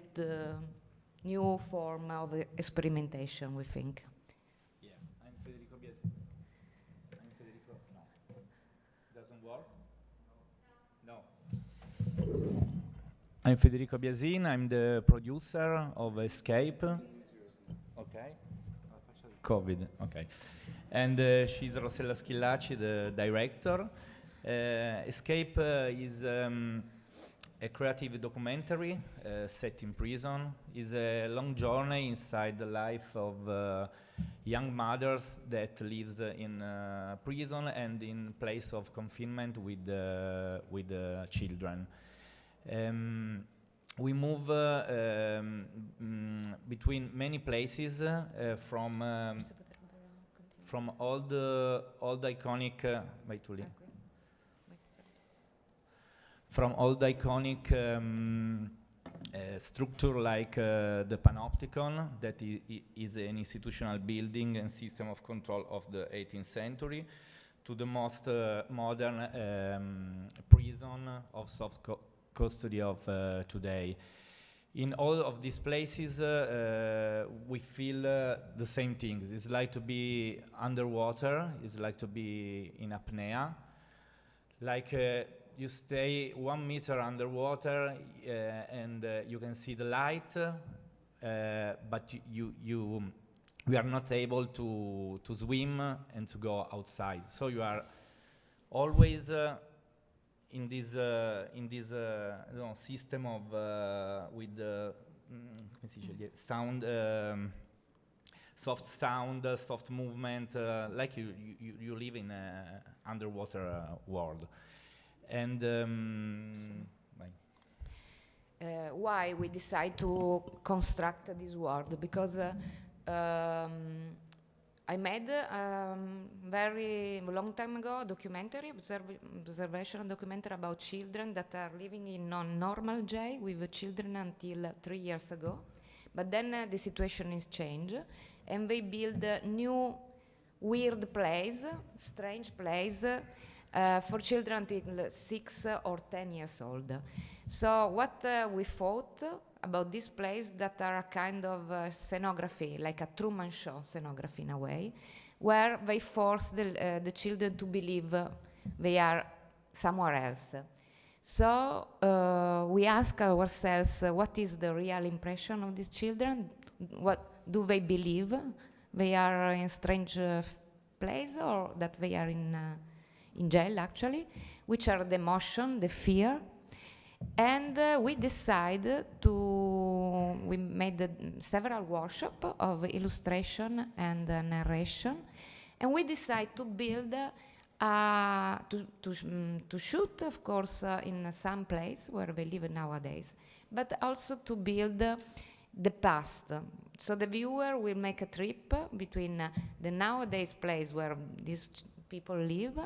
new form of experimentation, we think. Yeah, I'm Federico Biasin. I'm Federico. No. Doesn't work? No. I'm Federico Biasin. I'm the producer of Escape. Okay. COVID. Okay. And she's Rossella Scilacci, the director. Escape is a creative documentary set in prison. It's a long journey inside the life of young mothers that lives in prison and in place of confinement with children. We move between many places from all the iconic from all the iconic structure like the Panopticon, that is an institutional building and system of control of the 18th century, to the most modern prison of soft custody of today. In all of these places, we feel the same things. It's like to be underwater, it's like to be in apnea, like you stay 1 meter underwater and you can see the light, but we are not able to swim and to go outside. So you are always in this system of with sound, soft sound, soft movement, like you live in an underwater world. And why we decide to construct this world? Because I made very long time ago a documentary, observational documentary about children that are living in non-normal jail with children until 3 years ago. But then the situation is changed, and they build a new weird place, strange place, for children until 6 or 10 years old. So what we thought about this place, that are a kind of scenography, like a Truman Show scenography in a way, where they force the children to believe they are somewhere else. So we ask ourselves, what is the real impression of these children? What do they believe? They are in a strange place, or that they are in jail actually? Which are the emotion, the fear? And we decided we made several workshops of illustration and narration, and we decided to build, to shoot, of course, in some place where they live nowadays, but also to build the past. So the viewer will make a trip between the nowadays place where these people live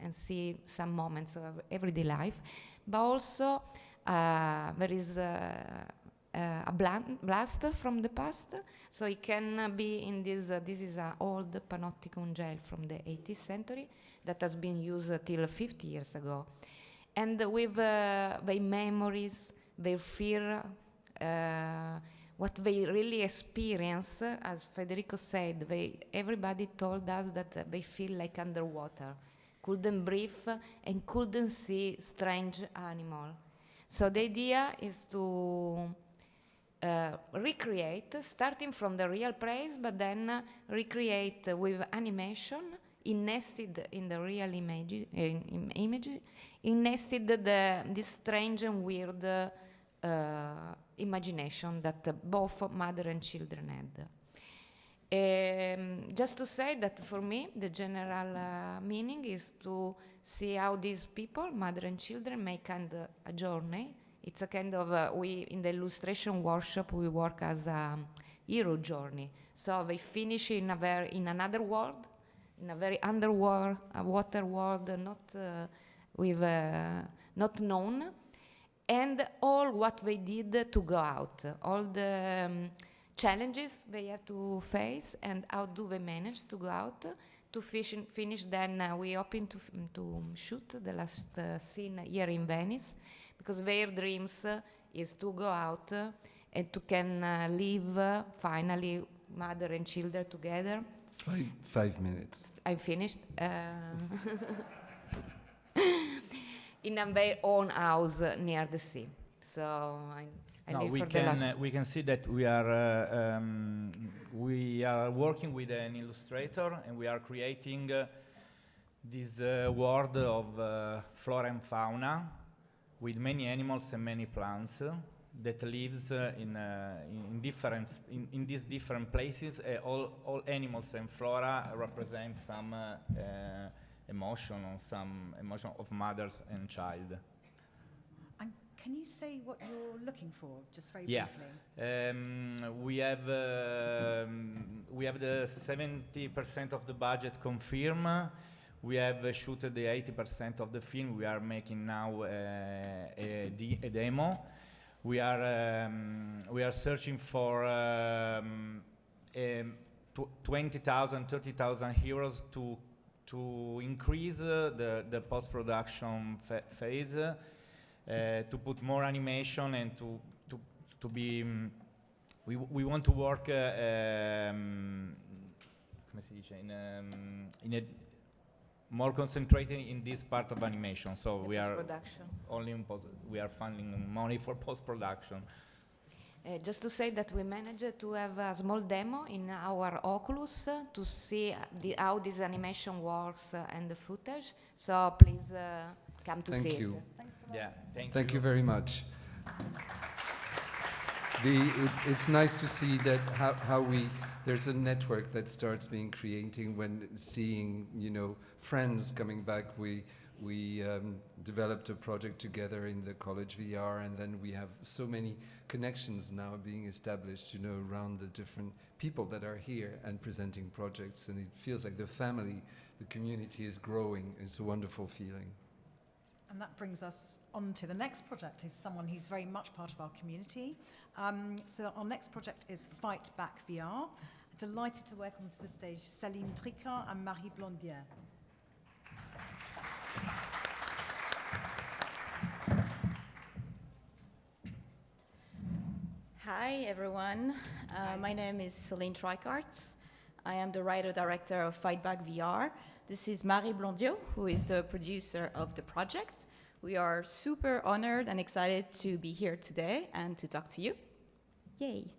and see some moments of everyday life, but also there is a blast from the past, so it can be in this. This is an old Panopticon jail from the 18th century that has been used till 50 years ago, and with their memories, their fear, what they really experience. As Federico said, everybody told us that they feel like underwater, couldn't breathe and couldn't see strange animal. So the idea is to recreate, starting from the real place, but then recreate with animation, nested in the real image, nested this strange and weird imagination that both mother and children had. Just to say that for me, the general meaning is to see how these people, mother and children, make kind of a journey. It's a kind of, we in the illustration workshop, we work as a hero journey. So they finish in another world, in a very underwater world, not known, and all what they did to go out, all the challenges they have to face, and how do they manage to go out to finish. Then we hoping to shoot the last scene here in Venice, because their dreams is to go out and to can live finally mother and children together. 5 minutes. I finished. In their own house near the sea. So we can see that we are working with an illustrator, and we are creating this world of flora and fauna with many animals and many plants that lives in these different places. All animals and flora represent some emotion of mothers and child. And can you say what you're looking for, just very briefly? We have the 70% of the budget confirmed. We have shooted the 80% of the film. We are making now a demo. we are searching for 20,000, 30,000 euros to increase the post-production phase, to put more animation and to be. We want to work. Come si dice, in a more concentrated in this part of animation. So we are only we are funding money for post-production. Just to say that we managed to have a small demo in our Oculus to see how this animation works and the footage. So please come to see it. Thanks a lot. Yeah, Thank you very much. It's nice to see that how there's a network that starts being creating when seeing, you know, friends coming back. We developed a project together in the college VR, and then we have so many connections now being established, you know, around the different people that are here and presenting projects, and it feels like the family, the community is growing. It's a wonderful feeling. And that brings us on to the next project of someone who's very much part of our community. So our next project is Fight Back VR. Delighted to welcome to the stage Céline Tricard and Marie Blondier. Hi everyone, my name is Céline Tricard. I am the writer-director of Fight Back VR. This is Marie Blondier, who is the producer of the project. We are super honored and excited to be here today and to talk to you. Yay.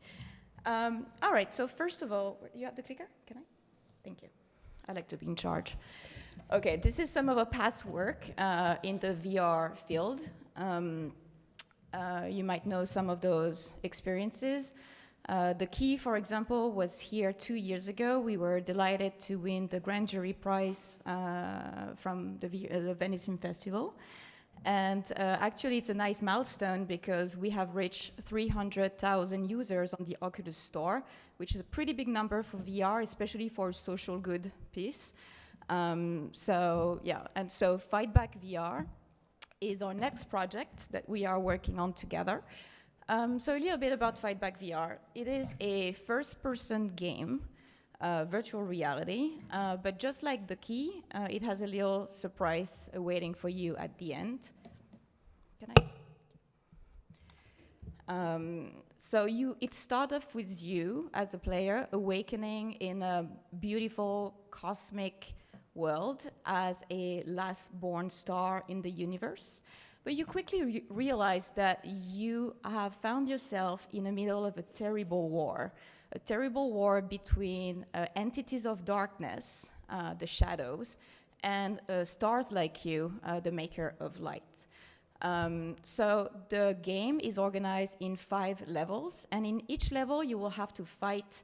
All right, so first of all, you have the clicker? Can I? Thank you. I like to be in charge. Okay, this is some of our past work in the VR field. You might know some of those experiences. The Key, for example, was here 2 years ago. We were delighted to win the Grand Jury Prize from the Venice Film Festival. And actually, it's a nice milestone because we have reached 300,000 users on the Oculus Store, which is a pretty big number for VR, especially for a social good piece. So Fight Back VR is our next project that we are working on together. So a little bit about Fight Back VR. It is a first-person game, virtual reality, but just like The Key, it has a little surprise awaiting for you at the end. Can I? It starts off with you as a player awakening in a beautiful cosmic world as a last-born star in the universe. But you quickly realize that you have found yourself in the middle of a terrible war between entities of darkness, the shadows, and stars like you, the maker of light. So the game is organized in 5 levels, and in each level you will have to fight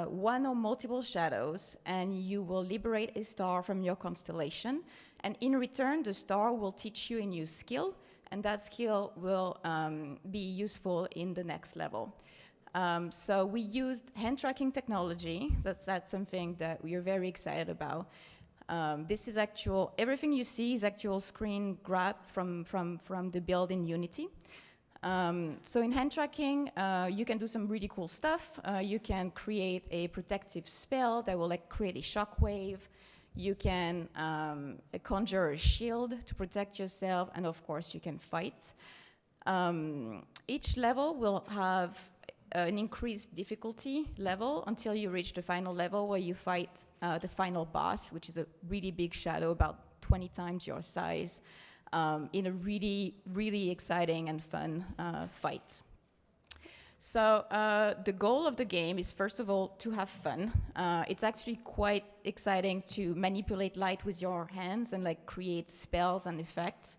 one or multiple shadows, and you will liberate a star from your constellation. And in return, the star will teach you a new skill, and that skill will be useful in the next level. So we used hand tracking technology. That's something that we are very excited about. This is everything you see is actual screen grab from the build in Unity. So in hand tracking, you can do some really cool stuff. You can create a protective spell that will create a shockwave. You can conjure a shield to protect yourself, and of course you can fight. Each level will have an increased difficulty level until you reach the final level where you fight the final boss, which is a really big shadow, about 20 times your size, in a really, really exciting and fun fight. So the goal of the game is, first of all, to have fun. It's actually quite exciting to manipulate light with your hands and create spells and effects.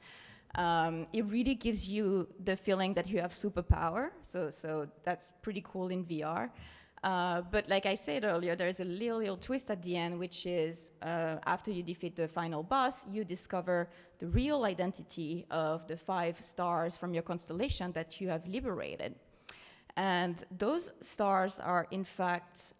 It really gives you the feeling that you have superpower. So that's pretty cool in VR. But like I said earlier, there's a little twist at the end, which is after you defeat the final boss, you discover the real identity of the 5 stars from your constellation that you have liberated. And those stars are, in fact,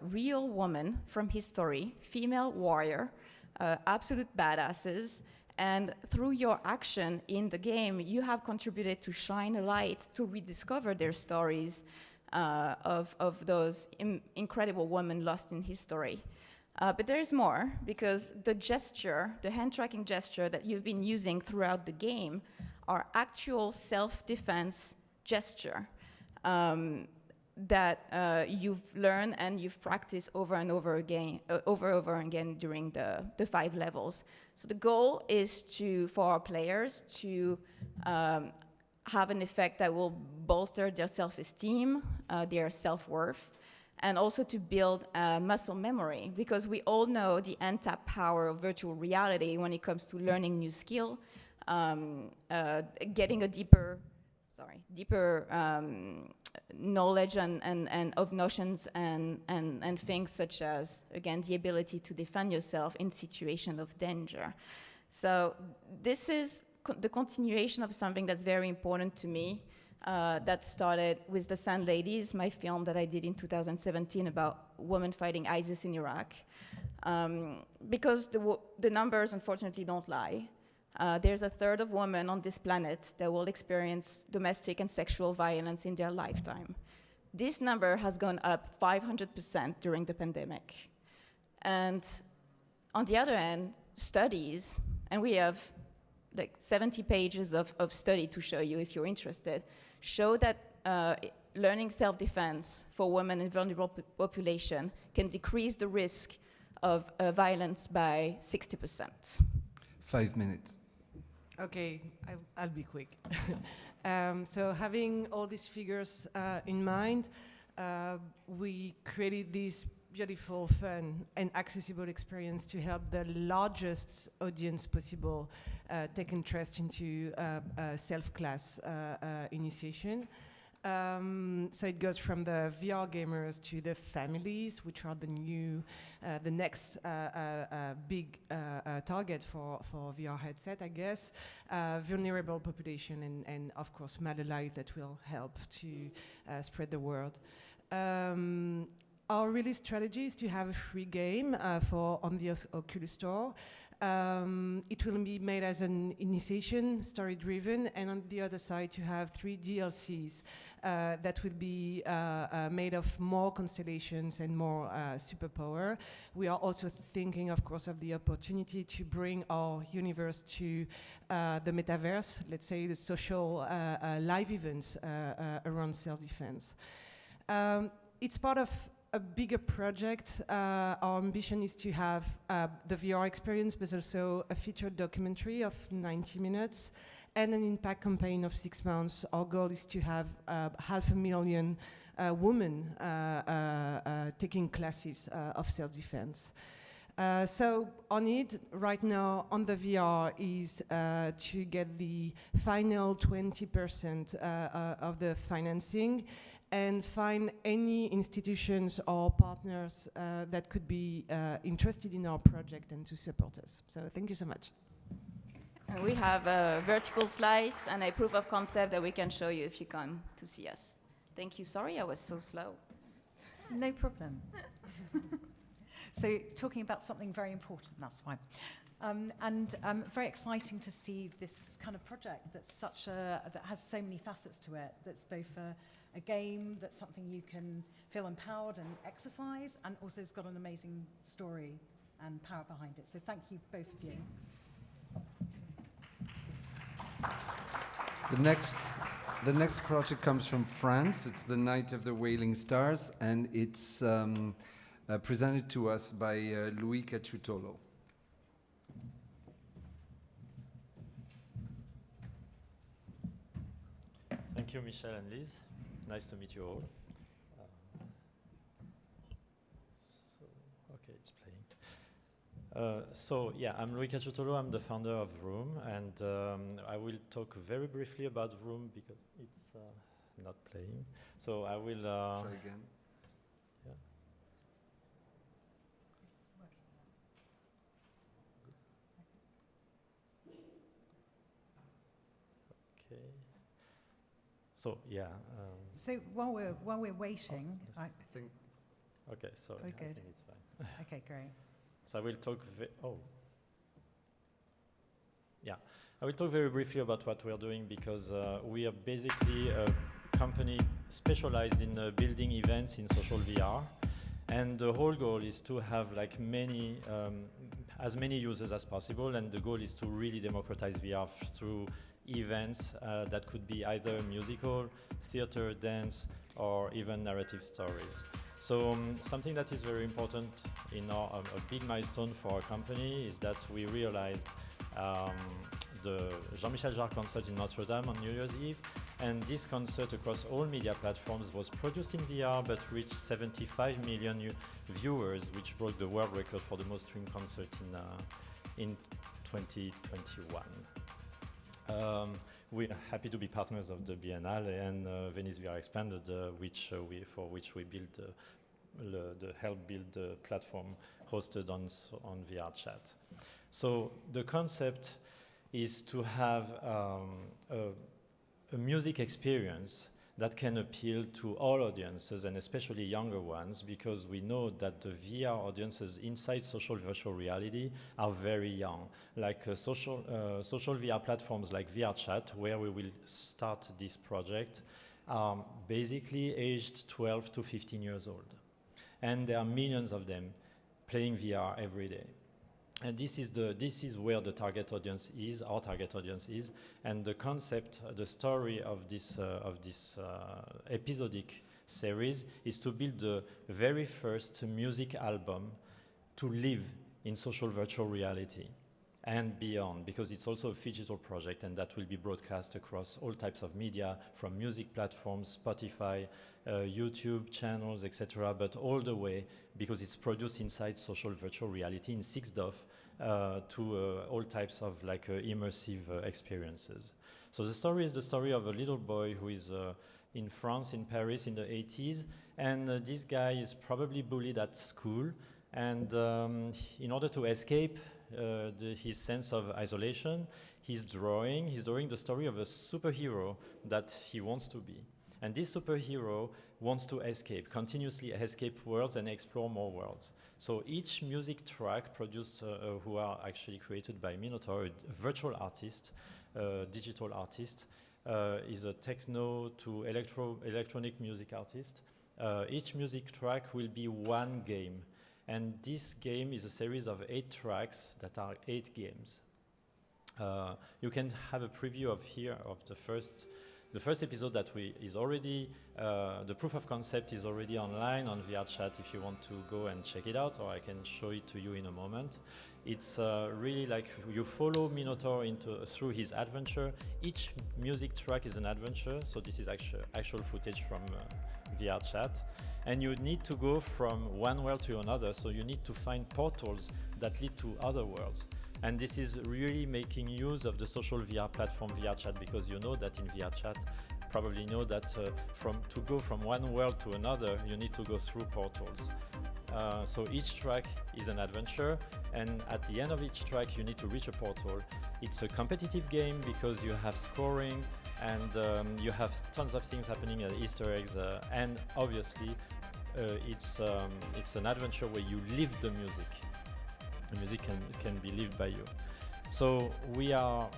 real women from history, female warrior, absolute badasses, And through your action in the game, you have contributed to shine a light to rediscover their stories of those incredible women lost in history. But there is more, because the gesture, the hand-tracking gesture that you've been using throughout the game are actual self-defense gesture that you've learned and you've practiced over and over again during the 5 levels. So the goal is for our players to have an effect that will bolster their self-esteem, their self-worth, and also to build muscle memory, because we all know the untapped power of virtual reality when it comes to learning new skill, getting a deeper knowledge and of notions and things such as, again, the ability to defend yourself in situation of danger. So this is the continuation of something that's very important to me, that started with The Sand Ladies, my film that I did in 2017 about women fighting ISIS in Iraq. Because the numbers unfortunately don't lie. There's a third of women on this planet that will experience domestic and sexual violence in their lifetime. This number has gone up 500% during the pandemic. And on the other hand, studies, and we have like 70 pages of study to show you if you're interested, show that learning self-defense for women in vulnerable population can decrease the risk of violence by 60%. 5 minutes. Okay, I'll be quick. So having all these figures in mind, we created this beautiful, fun, and accessible experience to help the largest audience possible take interest into self-class initiation. So it goes from the VR gamers to the families, which are the next big target for VR headset, I guess. Vulnerable population and of course Malalive that will help to spread the word. Our release strategy is to have a free game on the Oculus Store. It will be made as an initiation, story-driven, and on the other side to have 3 DLCs that will be made of more constellations and more superpower. We are also thinking, of course, of the opportunity to bring our universe to the metaverse, let's say the social live events around self-defense. It's part of a bigger project. Our ambition is to have the VR experience, but also a featured documentary of 90 minutes and an impact campaign of 6 months. Our goal is to have 500,000 women taking classes of self-defense. So on it right now on the VR is to get the final 20% of the financing and find any institutions or partners that could be interested in our project and to support us. So thank you so much. And we have a vertical slice and a proof of concept that we can show you if you come to see us. Thank you. Sorry I was so slow. No problem. So talking about something very important, that's why. Very exciting to see this kind of project that's that has so many facets to it, that's both a game, that's something you can feel empowered and exercise, and also has got an amazing story and power behind it. So thank you, both of you. The next project comes from France. It's the Night of the Wailing Stars, and it's presented to us by Louis Cacciutolo. Thank you, Michel and Liz. Nice to meet you all. Okay, it's playing. So yeah, I'm Louis Cacciutolo. I'm the founder of Vroom, and I will talk very briefly about Vroom because it's not playing. So I will. Try again. Yeah. Okay. So yeah. So while we're waiting, I think. Okay, so I think it's fine. Okay, great. So I will talk. Yeah, I will talk very briefly about what we are doing because we are basically a company specialized in building events in social VR, and the whole goal is to have like as many users as possible, and the goal is to really democratize VR through events that could be either musical, theater, dance, or even narrative stories. So something that is very important in a big milestone for our company is that we realized the Jean-Michel Jarre concert in Notre Dame on New Year's Eve, and this concert across all media platforms was produced in VR but reached 75 million viewers, which broke the world record for the most streamed concert in 2021. We are happy to be partners of the Biennale and Venice VR Expanded, for which we built help build the platform hosted on VR chat. So the concept is to have a music experience that can appeal to all audiences and especially younger ones, because we know that the VR audiences inside social virtual reality are very young. Like social VR platforms like VR Chat, where we will start this project, are basically aged 12 to 15 years old. And there are millions of them playing VR every day. And this is where the target audience is, our target audience is, and the concept, the story of this episodic series is to build the very first music album to live in social virtual reality and beyond, because it's also a digital project, and that will be broadcast across all types of media, from music platforms, Spotify, YouTube channels, etc., but all the way, because it's produced inside social virtual reality in 6DoF, to all types of like immersive experiences. So the story is the story of a little boy who is in France, in Paris, in the 80s, and this guy is probably bullied at school, and in order to escape his sense of isolation, he's drawing the story of a superhero that he wants to be. And this superhero wants to continuously escape worlds and explore more worlds. So each music track produced, who are actually created by Minotaur, a virtual artist, digital artist, is a techno to electronic music artist. Each music track will be one game. And this game is a series of 8 tracks that are 8 games. You can have a preview of the first episode that is already, the proof of concept is already online on VR Chat if you want to go and check it out, or I can show it to you in a moment. It's really like you follow Minotaur through his adventure. Each music track is an adventure, so this is actual footage from VR Chat. And you need to go from one world to another, so you need to find portals that lead to other worlds. And this is really making use of the social VR platform VR Chat, because you know that in VR Chat, probably know that to go from one world to another, you need to go through portals. So each track is an adventure, and at the end of each track, you need to reach a portal. It's a competitive game because you have scoring, and you have tons of things happening, Easter eggs, and obviously, it's an adventure where you live the music. The music can be lived by you. So we are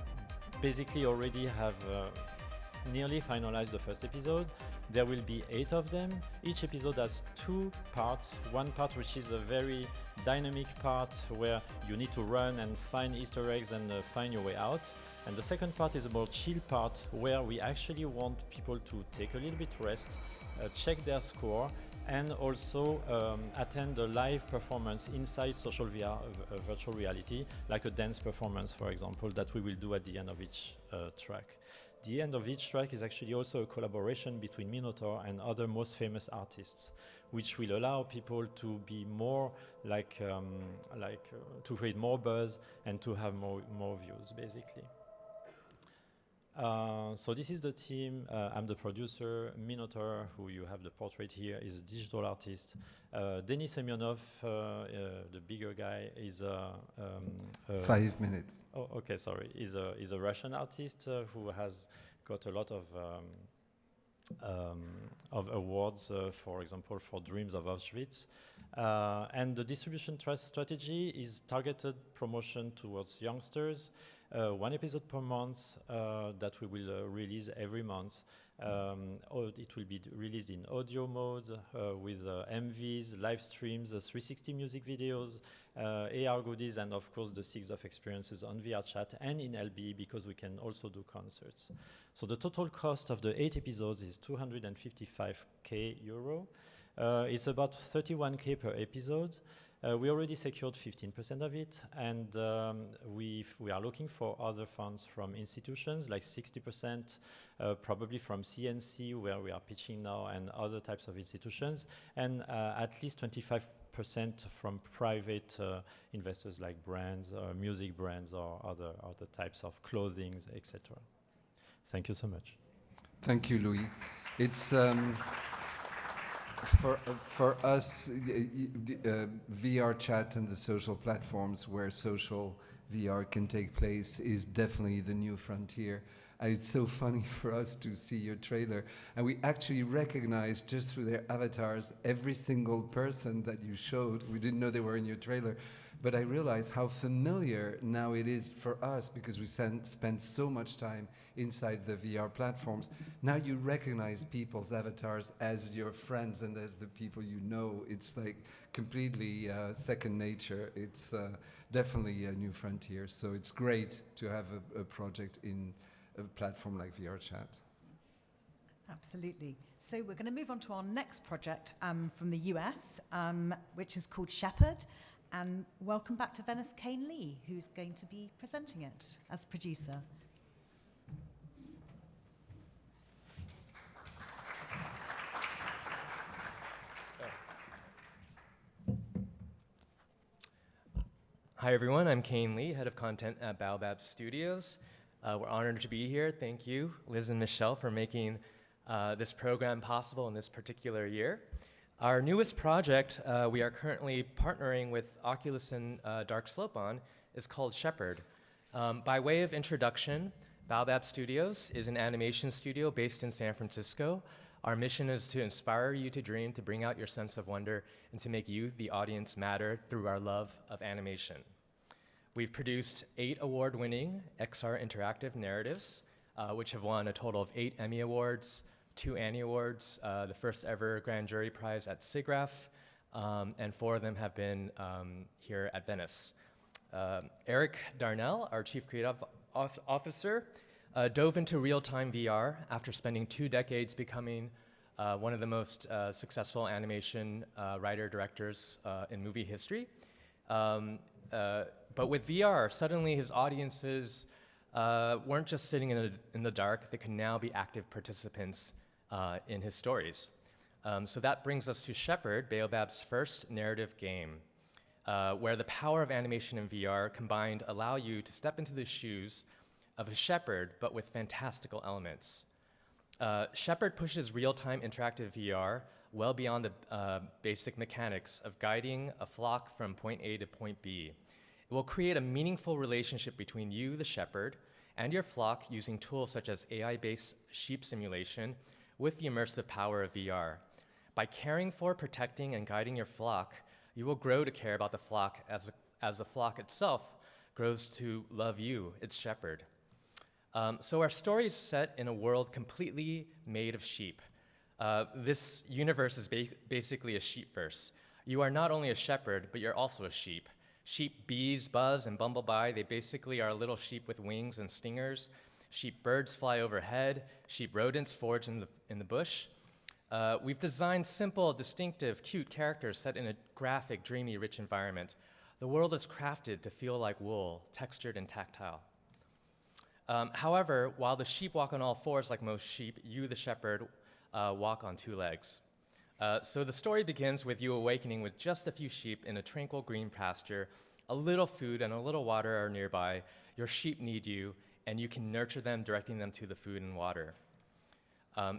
basically already have nearly finalized the first episode. There will be 8 of them. Each episode has 2 parts. One part which is a very dynamic part where you need to run and find Easter eggs and find your way out. And the second part is a more chill part where we actually want people to take a little bit rest, check their score, and also attend a live performance inside social VR virtual reality, like a dance performance, for example, that we will do at the end of each track. The end of each track is actually also a collaboration between Minotaur and other most famous artists, which will allow people to be more to create more buzz and to have more views, basically. So this is the team. I'm the producer. Minotaur, who you have the portrait here, is a digital artist. Denis Semyonov, the bigger guy, is 5 minutes. Oh, okay, sorry. Is a Russian artist who has got a lot of awards, for example, for Dreams of Auschwitz. And the distribution strategy is targeted promotion towards youngsters. one episode per month that we will release every month. It will be released in audio mode with MVs, live streams, 360 music videos, AR goodies, and of course the 6 of experiences on VR chat and in LB, because we can also do concerts. So the total cost of the 8 episodes is 255k euro. It's about 31k per episode. We already secured 15% of it, and we are looking for other funds from institutions, like 60%, probably from CNC, where we are pitching now, and other types of institutions, and at least 25% from private investors, like brands, music brands, or other types of clothing, etc. Thank you so much. Thank you, Louis. It's for us, VR chat and the social platforms where social VR can take place is definitely the new frontier. And it's so funny for us to see your trailer. And we actually recognized just through their avatars every single person that you showed. We didn't know they were in your trailer. But I realized how familiar now it is for us, because we spend so much time inside the VR platforms. Now you recognize people's avatars as your friends and as the people you know. It's like completely second nature. It's definitely a new frontier. So it's great to have a project in a platform like VR Chat. Absolutely. So we're going to move on to our next project from the US, which is called Shepherd. And welcome back to Venice, Kane Lee, who's going to be presenting it as producer. Hi everyone, I'm Kane Lee, head of content at Baobab Studios. We're honored to be here. Thank you, Liz and Michel, for making this program possible in this particular year. Our newest project we are currently partnering with Oculus and Dark Slope on is called Shepherd. By way of introduction, Baobab Studios is an animation studio based in San Francisco. Our mission is to inspire you to dream, to bring out your sense of wonder, and to make you, the audience, matter through our love of animation. We've produced 8 award-winning XR interactive narratives, which have won a total of 8 Emmy Awards, 2 Annie Awards, the first ever Grand Jury Prize at SIGGRAPH, and 4 of them have been here at Venice. Eric Darnell, our Chief Creative Officer, dove into real-time VR after spending 2 decades becoming one of the most successful animation writer-directors in movie history. But with VR, suddenly his audiences weren't just sitting in the dark, they could now be active participants in his stories. So that brings us to Shepherd, Baobab's first narrative game, where the power of animation and VR combined allow you to step into the shoes of a shepherd, but with fantastical elements. Shepherd pushes real-time interactive VR well beyond the basic mechanics of guiding a flock from point A to point B. It will create a meaningful relationship between you, the shepherd, and your flock using tools such as AI-based sheep simulation with the immersive power of VR. By caring for, protecting, and guiding your flock, you will grow to care about the flock as the flock itself grows to love you, its shepherd. So our story is set in a world completely made of sheep. This universe is basically a sheepverse. You are not only a shepherd, but you're also a sheep. Sheep bees buzz and bumble by. They basically are little sheep with wings and stingers. Sheep birds fly overhead. Sheep rodents forage in the bush. We've designed simple, distinctive, cute characters set in a graphic, dreamy, rich environment. The world is crafted to feel like wool, textured and tactile. However, while the sheep walk on all fours like most sheep, you, the shepherd, walk on 2 legs. So the story begins with you awakening with just a few sheep in a tranquil green pasture. A little food and a little water are nearby. Your sheep need you, and you can nurture them, directing them to the food and water.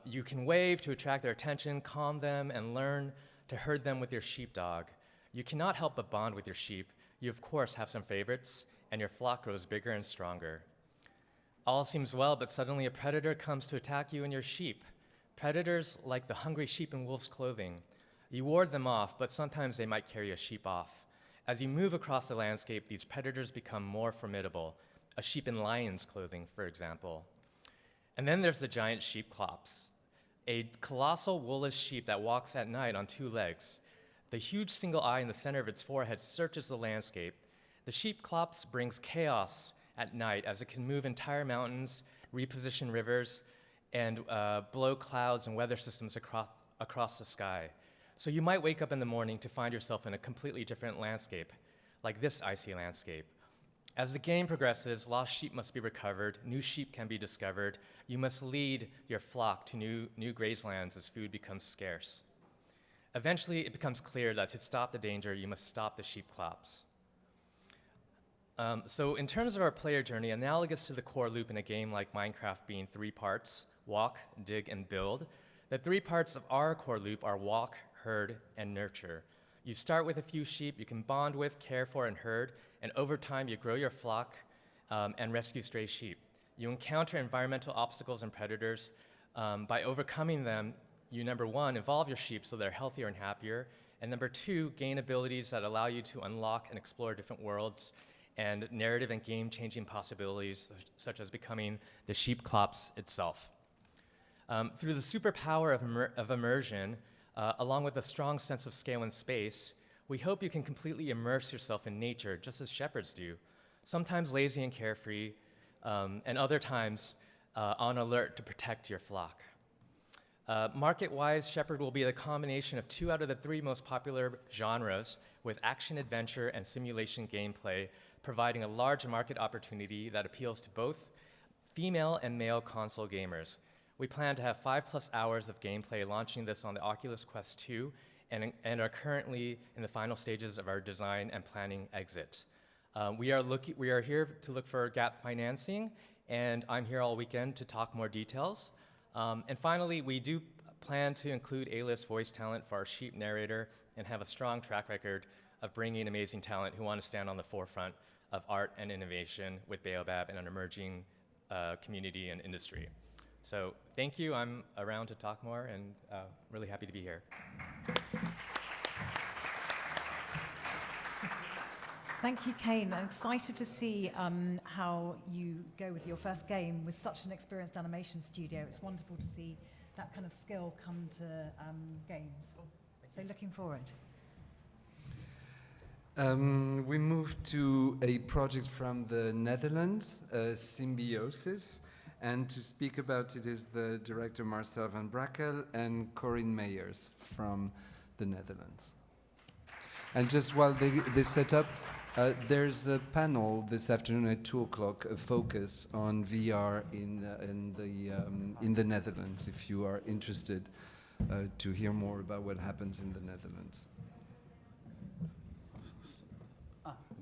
You can wave to attract their attention, calm them, and learn to herd them with your sheepdog. You cannot help but bond with your sheep. You, of course, have some favorites, and your flock grows bigger and stronger. All seems well, but suddenly a predator comes to attack you and your sheep. Predators like the hungry sheep in wolf's clothing. You ward them off, but sometimes they might carry a sheep off. As you move across the landscape, these predators become more formidable. a sheep in lion's clothing, for example. And then there's the giant sheep clops, a colossal woolless sheep that walks at night on 2 legs. The huge single eye in the center of its forehead searches the landscape. The sheep clops brings chaos at night as it can move entire mountains, reposition rivers, and blow clouds and weather systems across the sky. So you might wake up in the morning to find yourself in a completely different landscape, like this icy landscape. As the game progresses, lost sheep must be recovered, new sheep can be discovered. You must lead your flock to new grazelands as food becomes scarce. Eventually, it becomes clear that to stop the danger, you must stop the sheep clops. So in terms of our player journey, analogous to the core loop in a game like Minecraft being 3 parts, walk, dig, and build, the 3 parts of our core loop are walk, herd, and nurture. You start with a few sheep you can bond with, care for, and herd, and over time you grow your flock and rescue stray sheep. You encounter environmental obstacles and predators. By overcoming them, you, number 1, evolve your sheep so they're healthier and happier, and number 2, gain abilities that allow you to unlock and explore different worlds and narrative and game-changing possibilities, such as becoming the sheep clops itself. Through the superpower of immersion, along with a strong sense of scale and space, we hope you can completely immerse yourself in nature, just as shepherds do, sometimes lazy and carefree, and other times on alert to protect your flock. Market-wise, Shepherd will be the combination of 2 out of the 3 most popular genres, with action-adventure and simulation gameplay, providing a large market opportunity that appeals to both female and male console gamers. We plan to have 5+ hours of gameplay launching this on the Oculus Quest 2 and are currently in the final stages of our design and planning exit. We are here to look for gap financing, and I'm here all weekend to talk more details. And finally, we do plan to include A-list voice talent for our sheep narrator and have a strong track record of bringing amazing talent who want to stand on the forefront of art and innovation with Baobab and an emerging community and industry. So thank you. I'm around to talk more and really happy to be here. Thank you, Kane. I'm excited to see how you go with your first game with such an experienced animation studio. It's wonderful to see that kind of skill come to games. So looking forward. We move to a project from the Netherlands, Symbiosis, and to speak about it is the director Marcel van Brakel and Corinne Meyers from the Netherlands. And just while they set up, there's a panel this afternoon at 2 o'clock, a focus on VR in the Netherlands, if you are interested to hear more about what happens in the Netherlands.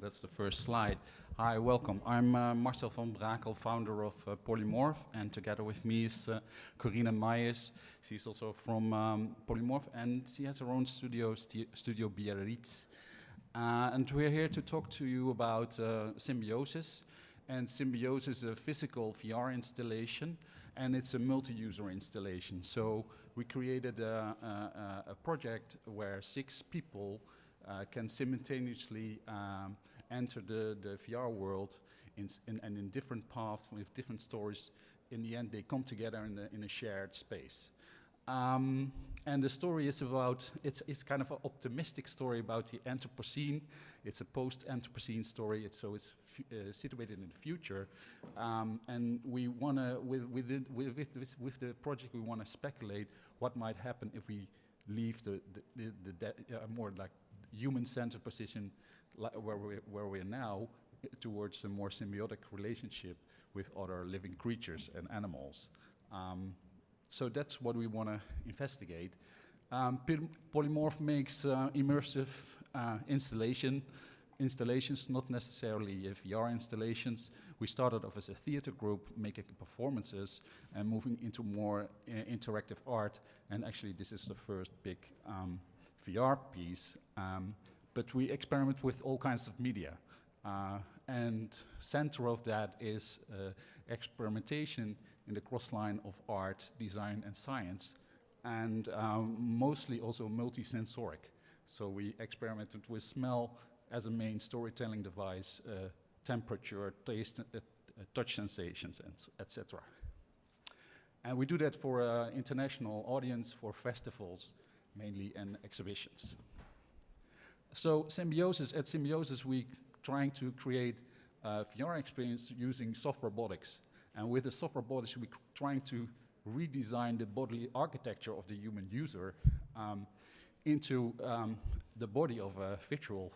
That's the first slide. Hi, welcome. I'm Marcel van Brakel, founder of Polymorph, and together with me is Corinne Meyers. She's also from Polymorph, and she has her own studio, Studio Biarritz. And we're here to talk to you about Symbiosis. And Symbiosis is a physical VR installation, and it's a multi-user installation. So we created a project where 6 people can simultaneously enter the VR world in different paths with different stories. In the end, they come together in a shared space. And the story is about, it's kind of an optimistic story about the Anthropocene. It's a post-Anthropocene story, so it's situated in the future. And we want to, with the project, we want to speculate what might happen if we leave the more like human-centered position where we're now towards a more symbiotic relationship with other living creatures and animals. So that's what we want to investigate. Polymorph makes immersive installations, not necessarily VR installations. We started off as a theater group making performances and moving into more interactive art. And actually, this is the first big VR piece. But we experiment with all kinds of media. And center of that is experimentation in the cross-line of art, design, and science, and mostly also multi-sensoric. So we experimented with smell as a main storytelling device, temperature, taste, touch sensations, and etc. And we do that for an international audience, for festivals mainly, and exhibitions. So Symbiosis, at Symbiosis we trying to create a VR experience using soft robotics. And with the soft robotics we're trying to redesign the bodily architecture of the human user into the body of a virtual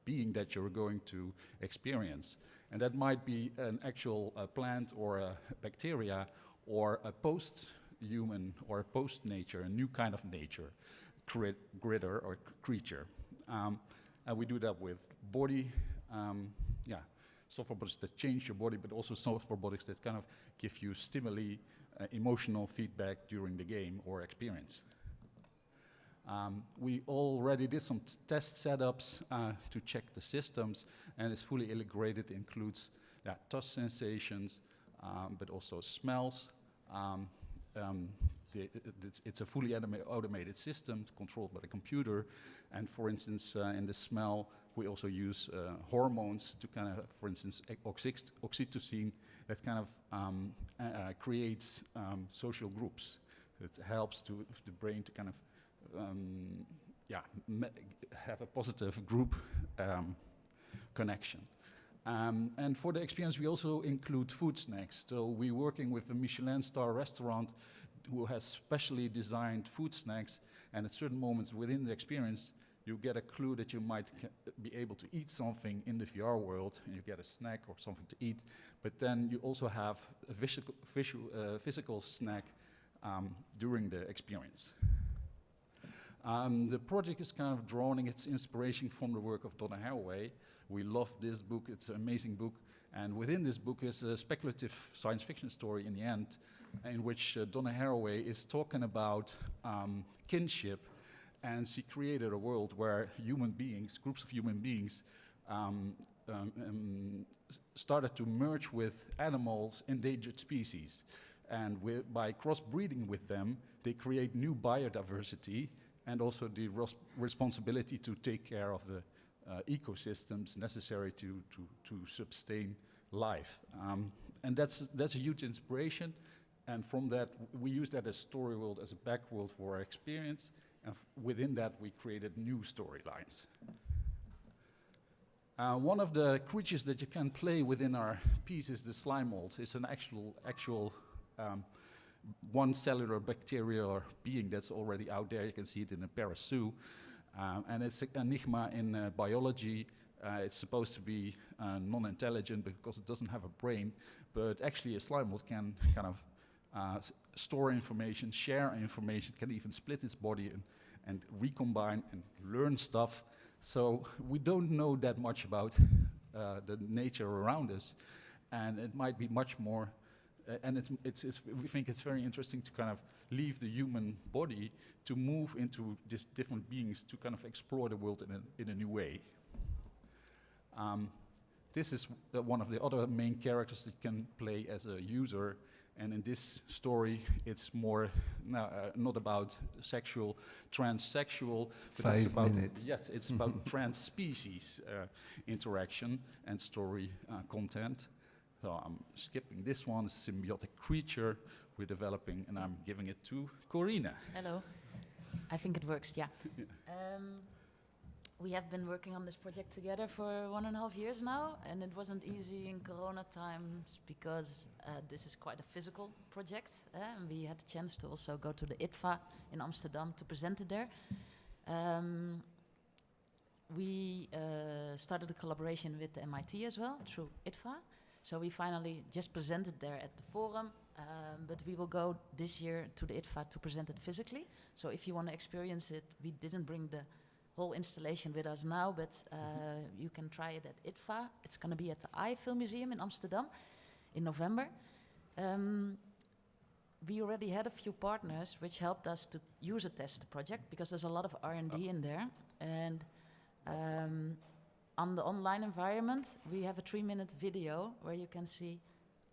being that you're going to experience. And that might be an actual plant or a bacteria or a post-human or a post-nature, a new kind of nature, critter or creature. And we do that with body, soft robotics that change your body, but also soft robotics that kind of give you stimuli, emotional feedback during the game or experience. We already did some test setups to check the systems, and it's fully integrated. It includes touch sensations, but also smells. It's a fully automated system controlled by the computer. And for instance, in the smell, we also use hormones to kind of, for instance, oxytocin that kind of creates social groups. It helps the brain to kind of have a positive group connection. And for the experience, we also include food snacks. So we're working with a Michelin star restaurant who has specially designed food snacks, and at certain moments within the experience, you get a clue that you might be able to eat something in the VR world, and you get a snack or something to eat, but then you also have a physical snack during the experience. The project is kind of drawing its inspiration from the work of Donna Haraway. We love this book, it's an amazing book, and within this book is a speculative science fiction story in the end, in which Donna Haraway is talking about kinship, and she created a world where human beings, groups of human beings, started to merge with animals, endangered species, and by crossbreeding with them, they create new biodiversity, and also the responsibility to take care of the ecosystems necessary to sustain life. And that's a huge inspiration, and from that, we use that as story world, as a back world for our experience, and within that, we created new storylines. One of the creatures that you can play within our piece is the slime mold. It's an actual one cellular bacterial being that's already out there. You can see it in the Paris Zoo. And it's an enigma in biology. It's supposed to be non-intelligent because it doesn't have a brain, but actually a slime mold can kind of store information, share information, can even split its body and recombine and learn stuff. So we don't know that much about the nature around us, and it might be much more. And we think it's very interesting to kind of leave the human body to move into these different beings to kind of explore the world in a new way. This is one of the other main characters that you can play as a user, and in this story it's more not about transsexual, but it's about, yes, it's about trans-species interaction and story content. So I'm skipping this one, symbiotic creature we're developing, and I'm giving it to Corina. Hello. I think it works, yeah. We have been working on this project together for 1.5 years now, and it wasn't easy in Corona times because this is quite a physical project. And we had the chance to also go to the ITFA in Amsterdam to present it there. We started a collaboration with the MIT as well through ITFA. So we finally just presented there at the forum, but we will go this year to the ITFA to present it physically. So if you want to experience it, we didn't bring the whole installation with us now, but you can try it at ITFA. It's going to be at the I Film Museum in Amsterdam in November. We already had a few partners which helped us to user test the project because there's a lot of R&D in there. And on the online environment, we have a 3-minute video where you can see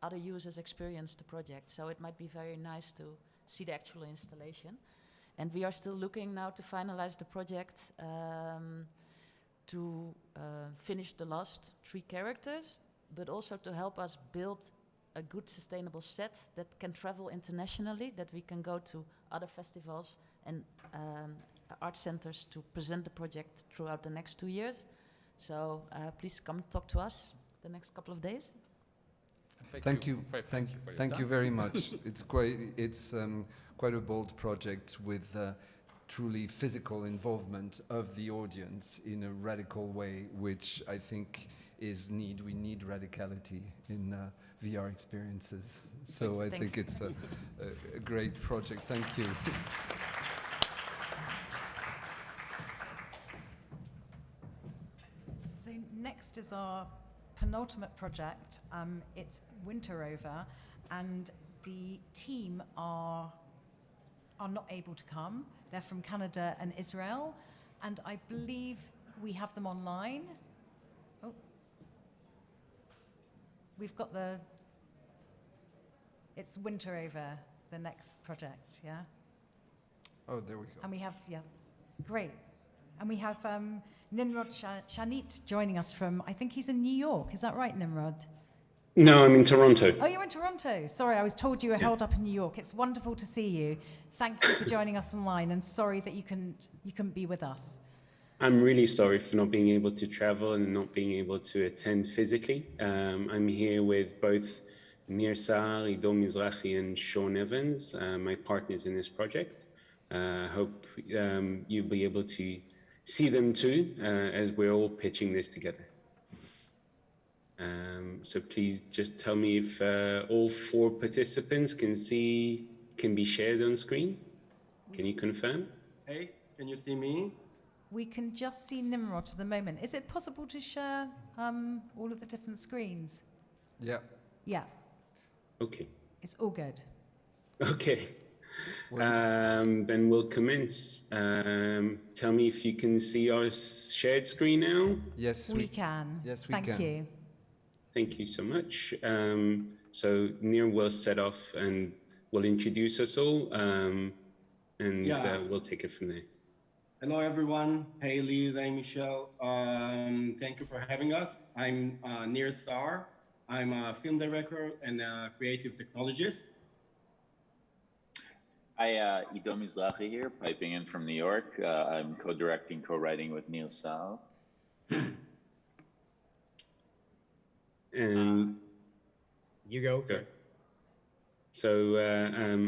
other users experience the project. So it might be very nice to see the actual installation. And we are still looking now to finalize the project to finish the last 3 characters but also to help us build a good sustainable set that can travel internationally, that we can go to other festivals and art centers to present the project throughout the next 2 years. So please come talk to us the next couple of days. Thank you very much. It's quite a bold project with truly physical involvement of the audience in a radical way, which I think is we need radicality in VR experiences. So I think it's a great project. Thank you. So next is our penultimate project. It's Winter Over, and the team are not able to come. They're from Canada and Israel, and I believe we have them online. Oh, we've got it's Winter Over, the next project, yeah? Oh, there we go. And we have, great. And we have Nimrod Shanit joining us from, I think he's in New York. Is that right, Nimrod? No, I'm in Toronto. Oh, you're in Toronto. Sorry, I was told you were held up in New York. It's wonderful to see you. Thank you for joining us online, and sorry that you couldn't be with us. I'm really sorry for not being able to travel and not being able to attend physically. I'm here with both Nir Sar, Ido Mizrahi, and Sean Evans, my partners in this project. Hope you'll be able to see them too, as we're all pitching this together. So please just tell me if all 4 participants can be shared on screen. Can you confirm? Hey, can you see me? We can just see Nimrod at the moment. Is it possible to share all of the different screens? Yeah. Yeah. Okay. It's all good. Okay. Then we'll commence. Tell me if you can see our shared screen now. Yes, we can. Yes, we can. Thank you. Thank you so much. So Nir will set off and will introduce us all, and we'll take it from there. Hello, everyone. Hey, Liz. Hey, Michel. Thank you for having us. I'm Nir Sar. I'm a film director and a creative technologist. Hi, Ido Mizrahi here, piping in from New York. I'm co-directing, co-writing with Neil Sal. And you go, sir. So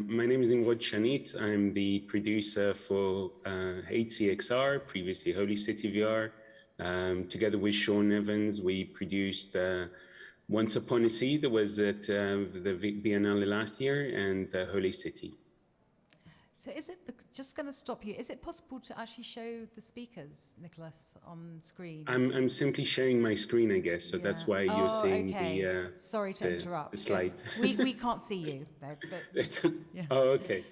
my name is Nimrod Shanit. I'm the producer for HCXR, previously Holy City VR. Together with Sean Evans, we produced Once Upon a Sea that was at the Biennale last year, and Holy City. So is it, just going to stop you, is it possible to actually show the speakers, Nicholas, on screen? I'm simply sharing my screen, I guess, so that's why you're seeing the Sorry to interrupt. The slide. We can't see you, though. But, yeah. Oh, okay.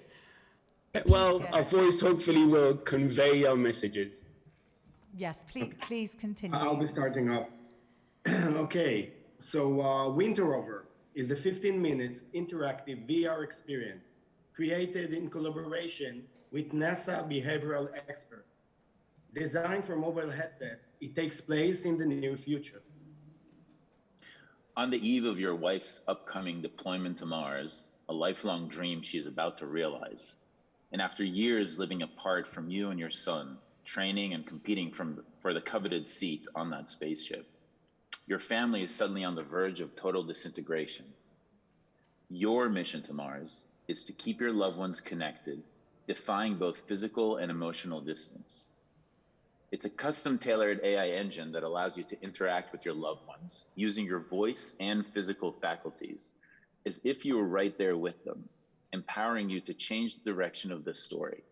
Well, our voice hopefully will convey our messages. Yes, please continue. I'll be starting up. Okay, so Winter Over is a 15-minute interactive VR experience created in collaboration with NASA behavioral expert. Designed for mobile headsets, it takes place in the near future. On the eve of your wife's upcoming deployment to Mars, a lifelong dream she's about to realize, and after years living apart from you and your son, training and competing for the coveted seat on that spaceship, your family is suddenly on the verge of total disintegration. Your mission to Mars is to keep your loved ones connected, defying both physical and emotional distance. It's a custom-tailored AI engine that allows you to interact with your loved ones using your voice and physical faculties as if you were right there with them, empowering you to change the direction of the story.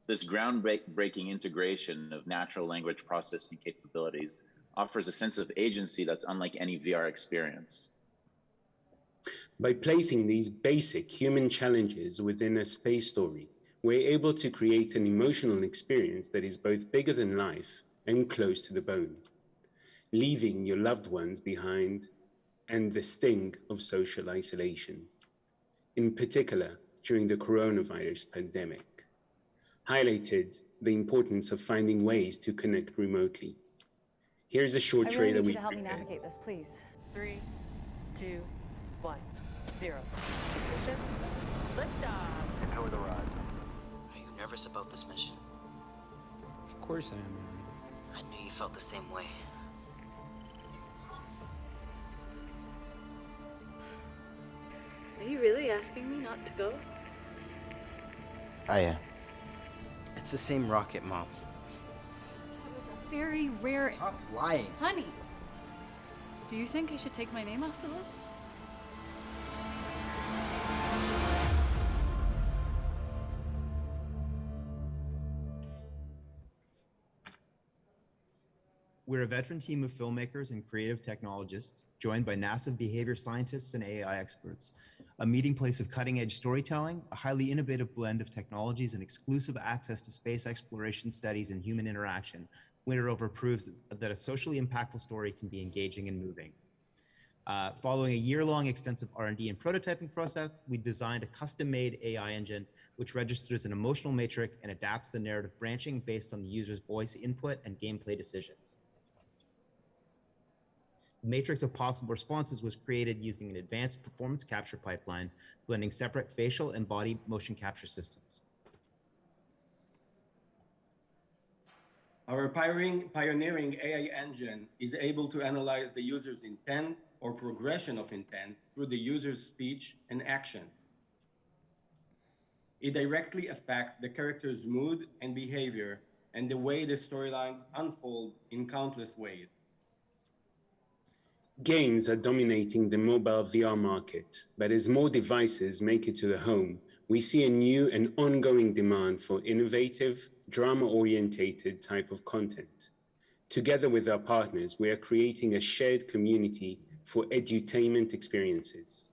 This groundbreaking integration of natural language processing capabilities offers a sense of agency that's unlike any VR experience. By placing these basic human challenges within a space story, we're able to create an emotional experience that is both bigger than life and close to the bone, leaving your loved ones behind and the sting of social isolation, in particular during the coronavirus pandemic, highlighted the importance of finding ways to connect remotely. Here's a short trailer I really need you to help me navigate this, please. 3, 2, 1, 0. Ignition. Liftoff. Enjoy the ride. Are you nervous about this mission? Of course I am. I knew you felt the same way. Are you really asking me not to go? I am. It's the same rocket, Mom. That was a very rare... Stop lying. Honey, do you think I should take my name off the list? We're a veteran team of filmmakers and creative technologists joined by NASA behavior scientists and AI experts, a meeting place of cutting-edge storytelling, a highly innovative blend of technologies, and exclusive access to space exploration studies and human interaction. Winter Over proves that a socially impactful story can be engaging and moving. Following a year-long extensive R&D and prototyping process, we designed a custom-made AI engine which registers an emotional matrix and adapts the narrative branching based on the user's voice input and gameplay decisions. The matrix of possible responses was created using an advanced performance capture pipeline, blending separate facial and body motion capture systems. Our pioneering AI engine is able to analyze the user's intent or progression of intent through the user's speech and action. It directly affects the character's mood and behavior and the way the storylines unfold in countless ways. Games are dominating the mobile VR market, but as more devices make it to the home, we see a new and ongoing demand for innovative, drama-orientated type of content. Together with our partners, we are creating a shared community for edutainment experiences.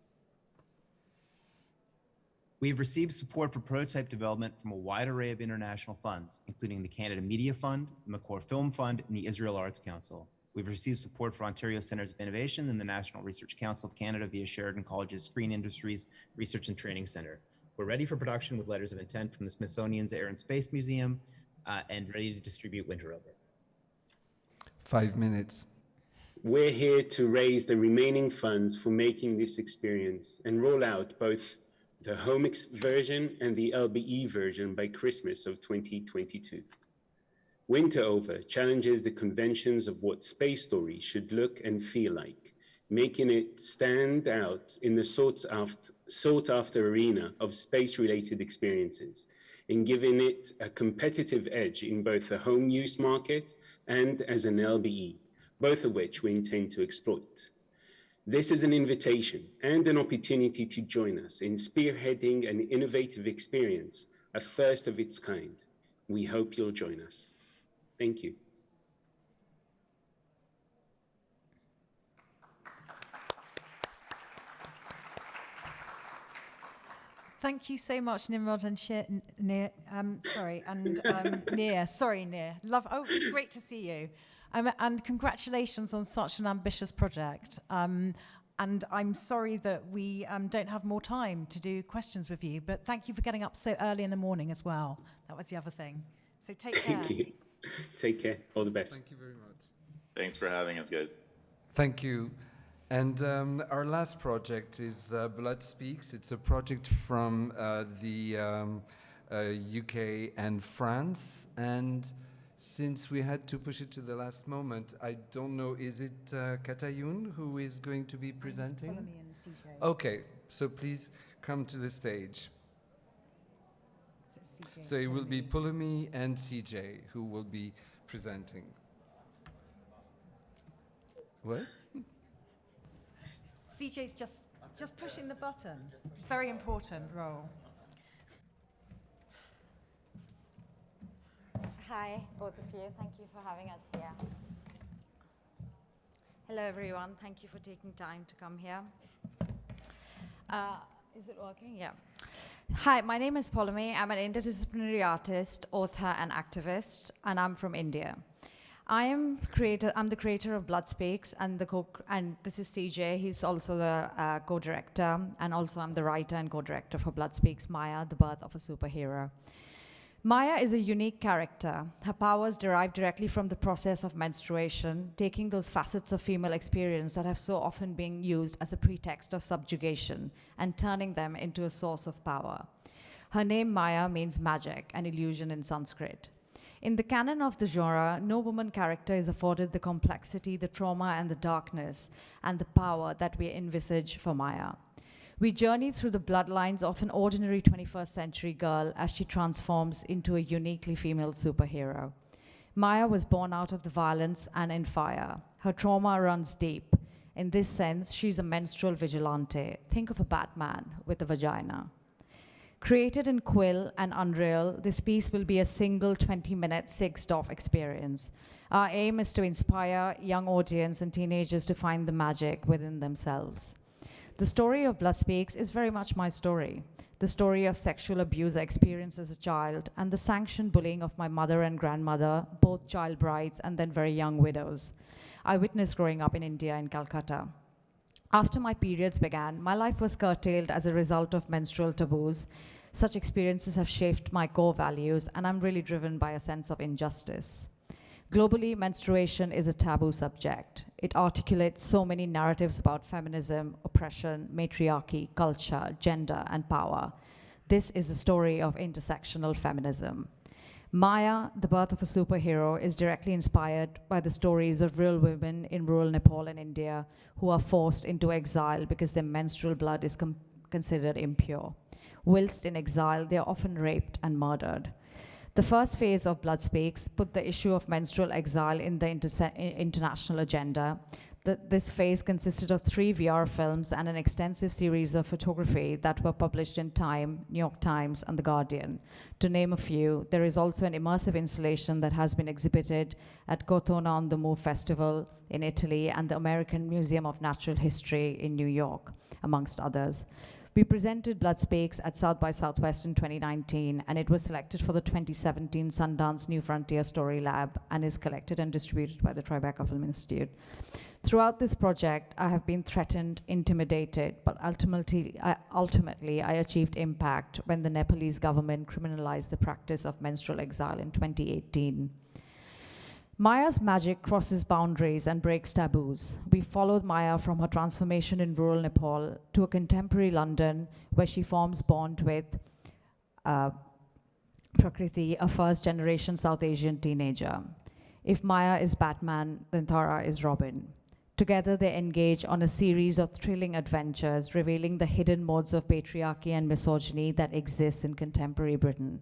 We have received support for prototype development from a wide array of international funds, including the Canada Media Fund, the McCore Film Fund, and the Israel Arts Council. We've received support for Ontario Centres of Innovation and the National Research Council of Canada via Sheridan College's Screen Industries Research and Training Centre. We're ready for production with letters of intent from the Smithsonian's Air and Space Museum and ready to distribute Winter Over. 5 minutes. We're here to raise the remaining funds for making this experience and roll out both the home version and the LBE version by Christmas of 2022. Winter Over challenges the conventions of what space stories should look and feel like, making it stand out in the sought-after arena of space-related experiences, and giving it a competitive edge in both the home use market and as an LBE, both of which we intend to exploit. This is an invitation and an opportunity to join us in spearheading an innovative experience, a first of its kind. We hope you'll join us. Thank you. Thank you so much, Nimrod and Nir. Nir. Sorry, Nir. Oh, it's great to see you. And congratulations on such an ambitious project. And I'm sorry that we don't have more time to do questions with you, but thank you for getting up so early in the morning as well. That was the other thing. So take care. Thank you. Take care. All the best. Thank you very much. Thanks for having us, guys. Thank you. And our last project is Blood Speaks. It's a project from the UK and France. And since we had to push it to the last moment, I don't know, is it Katayoun who is going to be presenting? Follow me and CJ. Okay, so please come to the stage. So it will be Pulumi and CJ who will be presenting. What? CJ's just pushing the button. Very important role. Hi, both of you. Thank you for having us here. Hello, everyone. Thank you for taking time to come here. Is it working? Yeah. Hi, my name is Pulumi. I'm an interdisciplinary artist, author, and activist, and I'm from India. I'm the creator of Blood Speaks, and this is CJ. He's also the co-director, and also I'm the writer and co-director for Blood Speaks, Maya, the Birth of a Superhero. Maya is a unique character. Her powers derive directly from the process of menstruation, taking those facets of female experience that have so often been used as a pretext of subjugation and turning them into a source of power. Her name Maya means magic, an illusion in Sanskrit. In the canon of the genre, no woman character is afforded the complexity, the trauma, and the darkness, and the power that we envisage for Maya. We journey through the bloodlines of an ordinary 21st century girl as she transforms into a uniquely female superhero. Maya was born out of the violence and in fire. Her trauma runs deep. In this sense, she's a menstrual vigilante. Think of a Batman with a vagina. Created in Quill and Unreal, this piece will be a single 20-minute Sigstov experience. Our aim is to inspire young audience and teenagers to find the magic within themselves. The story of Blood Speaks is very much my story. The story of sexual abuse I experienced as a child and the sanctioned bullying of my mother and grandmother, both child brides and then very young widows. I witnessed growing up in India in Calcutta. After my periods began, my life was curtailed as a result of menstrual taboos. Such experiences have shaped my core values, and I'm really driven by a sense of injustice. Globally, menstruation is a taboo subject. It articulates so many narratives about feminism, oppression, matriarchy, culture, gender, and power. This is the story of intersectional feminism. Maya, the birth of a superhero, is directly inspired by the stories of real women in rural Nepal and India who are forced into exile because their menstrual blood is considered impure. Whilst in exile, they are often raped and murdered. The first phase of Blood Speaks put the issue of menstrual exile in the international agenda. This phase consisted of 3 VR films and an extensive series of photography that were published in Time, New York Times, and The Guardian. To name a few, there is also an immersive installation that has been exhibited at Cortona on the Move Festival in Italy and the American Museum of Natural History in New York, amongst others. We presented Blood Speaks at South by Southwest in 2019, and it was selected for the 2017 Sundance New Frontier Story Lab and is collected and distributed by the Tribeca Film Institute. Throughout this project, I have been threatened, intimidated, but ultimately I achieved impact when the Nepalese government criminalized the practice of menstrual exile in 2018. Maya's magic crosses boundaries and breaks taboos. We followed Maya from her transformation in rural Nepal to a contemporary London where she forms bond with Prakriti, a first-generation South Asian teenager. If Maya is Batman, then Tara is Robin. Together they engage on a series of thrilling adventures revealing the hidden modes of patriarchy and misogyny that exist in contemporary Britain.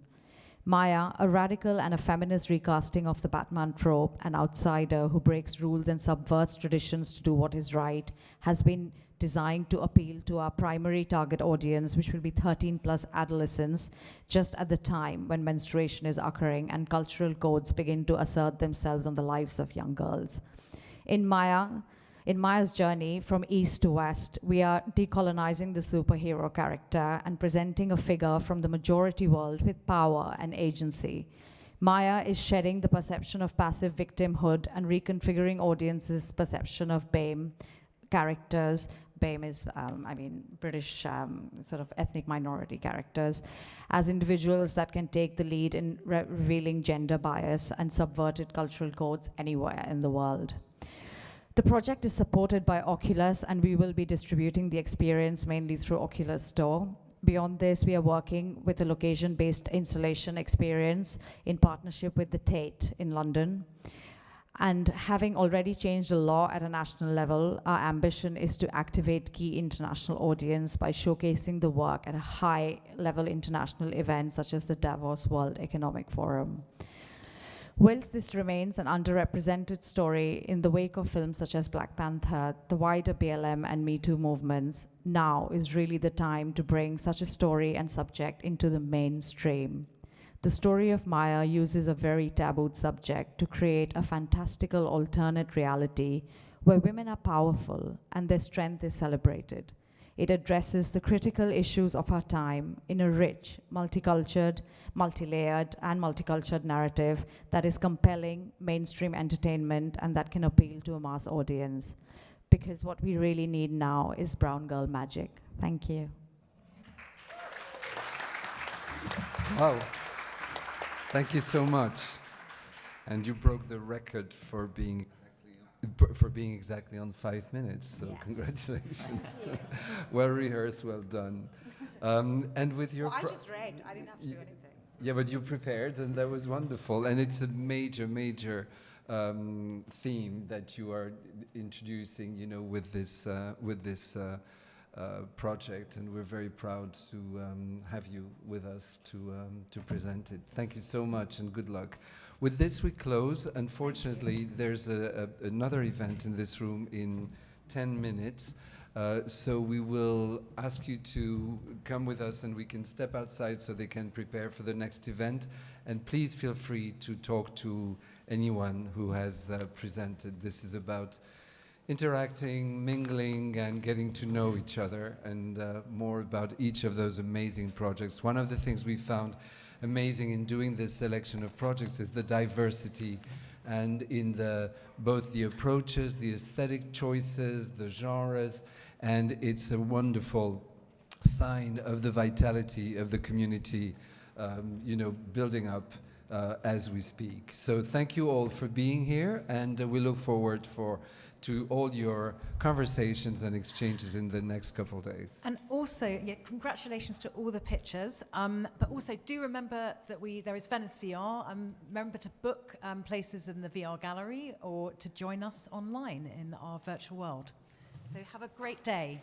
Maya, a radical and a feminist recasting of the Batman trope, an outsider who breaks rules and subverts traditions to do what is right, has been designed to appeal to our primary target audience, which will be 13+ adolescents, just at the time when menstruation is occurring and cultural codes begin to assert themselves on the lives of young girls. In Maya's journey from east to west, we are decolonizing the superhero character and presenting a figure from the majority world with power and agency. Maya is shedding the perception of passive victimhood and reconfiguring audiences' perception of BAME characters. BAME is, British sort of ethnic minority characters, as individuals that can take the lead in revealing gender bias and subverted cultural codes anywhere in the world. The project is supported by Oculus, and we will be distributing the experience mainly through Oculus Store. Beyond this, we are working with a location-based installation experience in partnership with the Tate in London. And having already changed the law at a national level, our ambition is to activate key international audience by showcasing the work at a high-level international event such as the Davos World Economic Forum. Whilst this remains an underrepresented story in the wake of films such as Black Panther, the wider BLM and Me Too movements, now is really the time to bring such a story and subject into the mainstream. The story of Maya uses a very tabooed subject to create a fantastical alternate reality where women are powerful and their strength is celebrated. It addresses the critical issues of our time in a rich, multicultured, multi-layered, and multicultural narrative that is compelling mainstream entertainment and that can appeal to a mass audience. Because what we really need now is brown girl magic. Thank you. Wow. Thank you so much. And you broke the record for being exactly on 5 minutes. So Yes. Congratulations. Well rehearsed, well done. And with your I just read. I didn't have to do anything. Yeah, but you prepared, and that was wonderful. And it's a major theme that you are introducing, you know, with this project, and we're very proud to have you with us to present it. Thank you so much, and good luck. With this, we close. Unfortunately, there's another event in this room in 10 minutes. So we will ask you to come with us, and we can step outside so they can prepare for the next event. And please feel free to talk to anyone who has presented. This is about interacting, mingling, and getting to know each other, and more about each of those amazing projects. One of the things we found amazing in doing this selection of projects is the diversity, and in both the approaches, the aesthetic choices, the genres, and it's a wonderful sign of the vitality of the community, you know, building up as we speak. So thank you all for being here, and we look forward to all your conversations and exchanges in the next couple of days. And also, yeah, congratulations to all the pictures. But also, do remember that there is Venice VR. Remember to book places in the VR gallery or to join us online in our virtual world. So have a great day.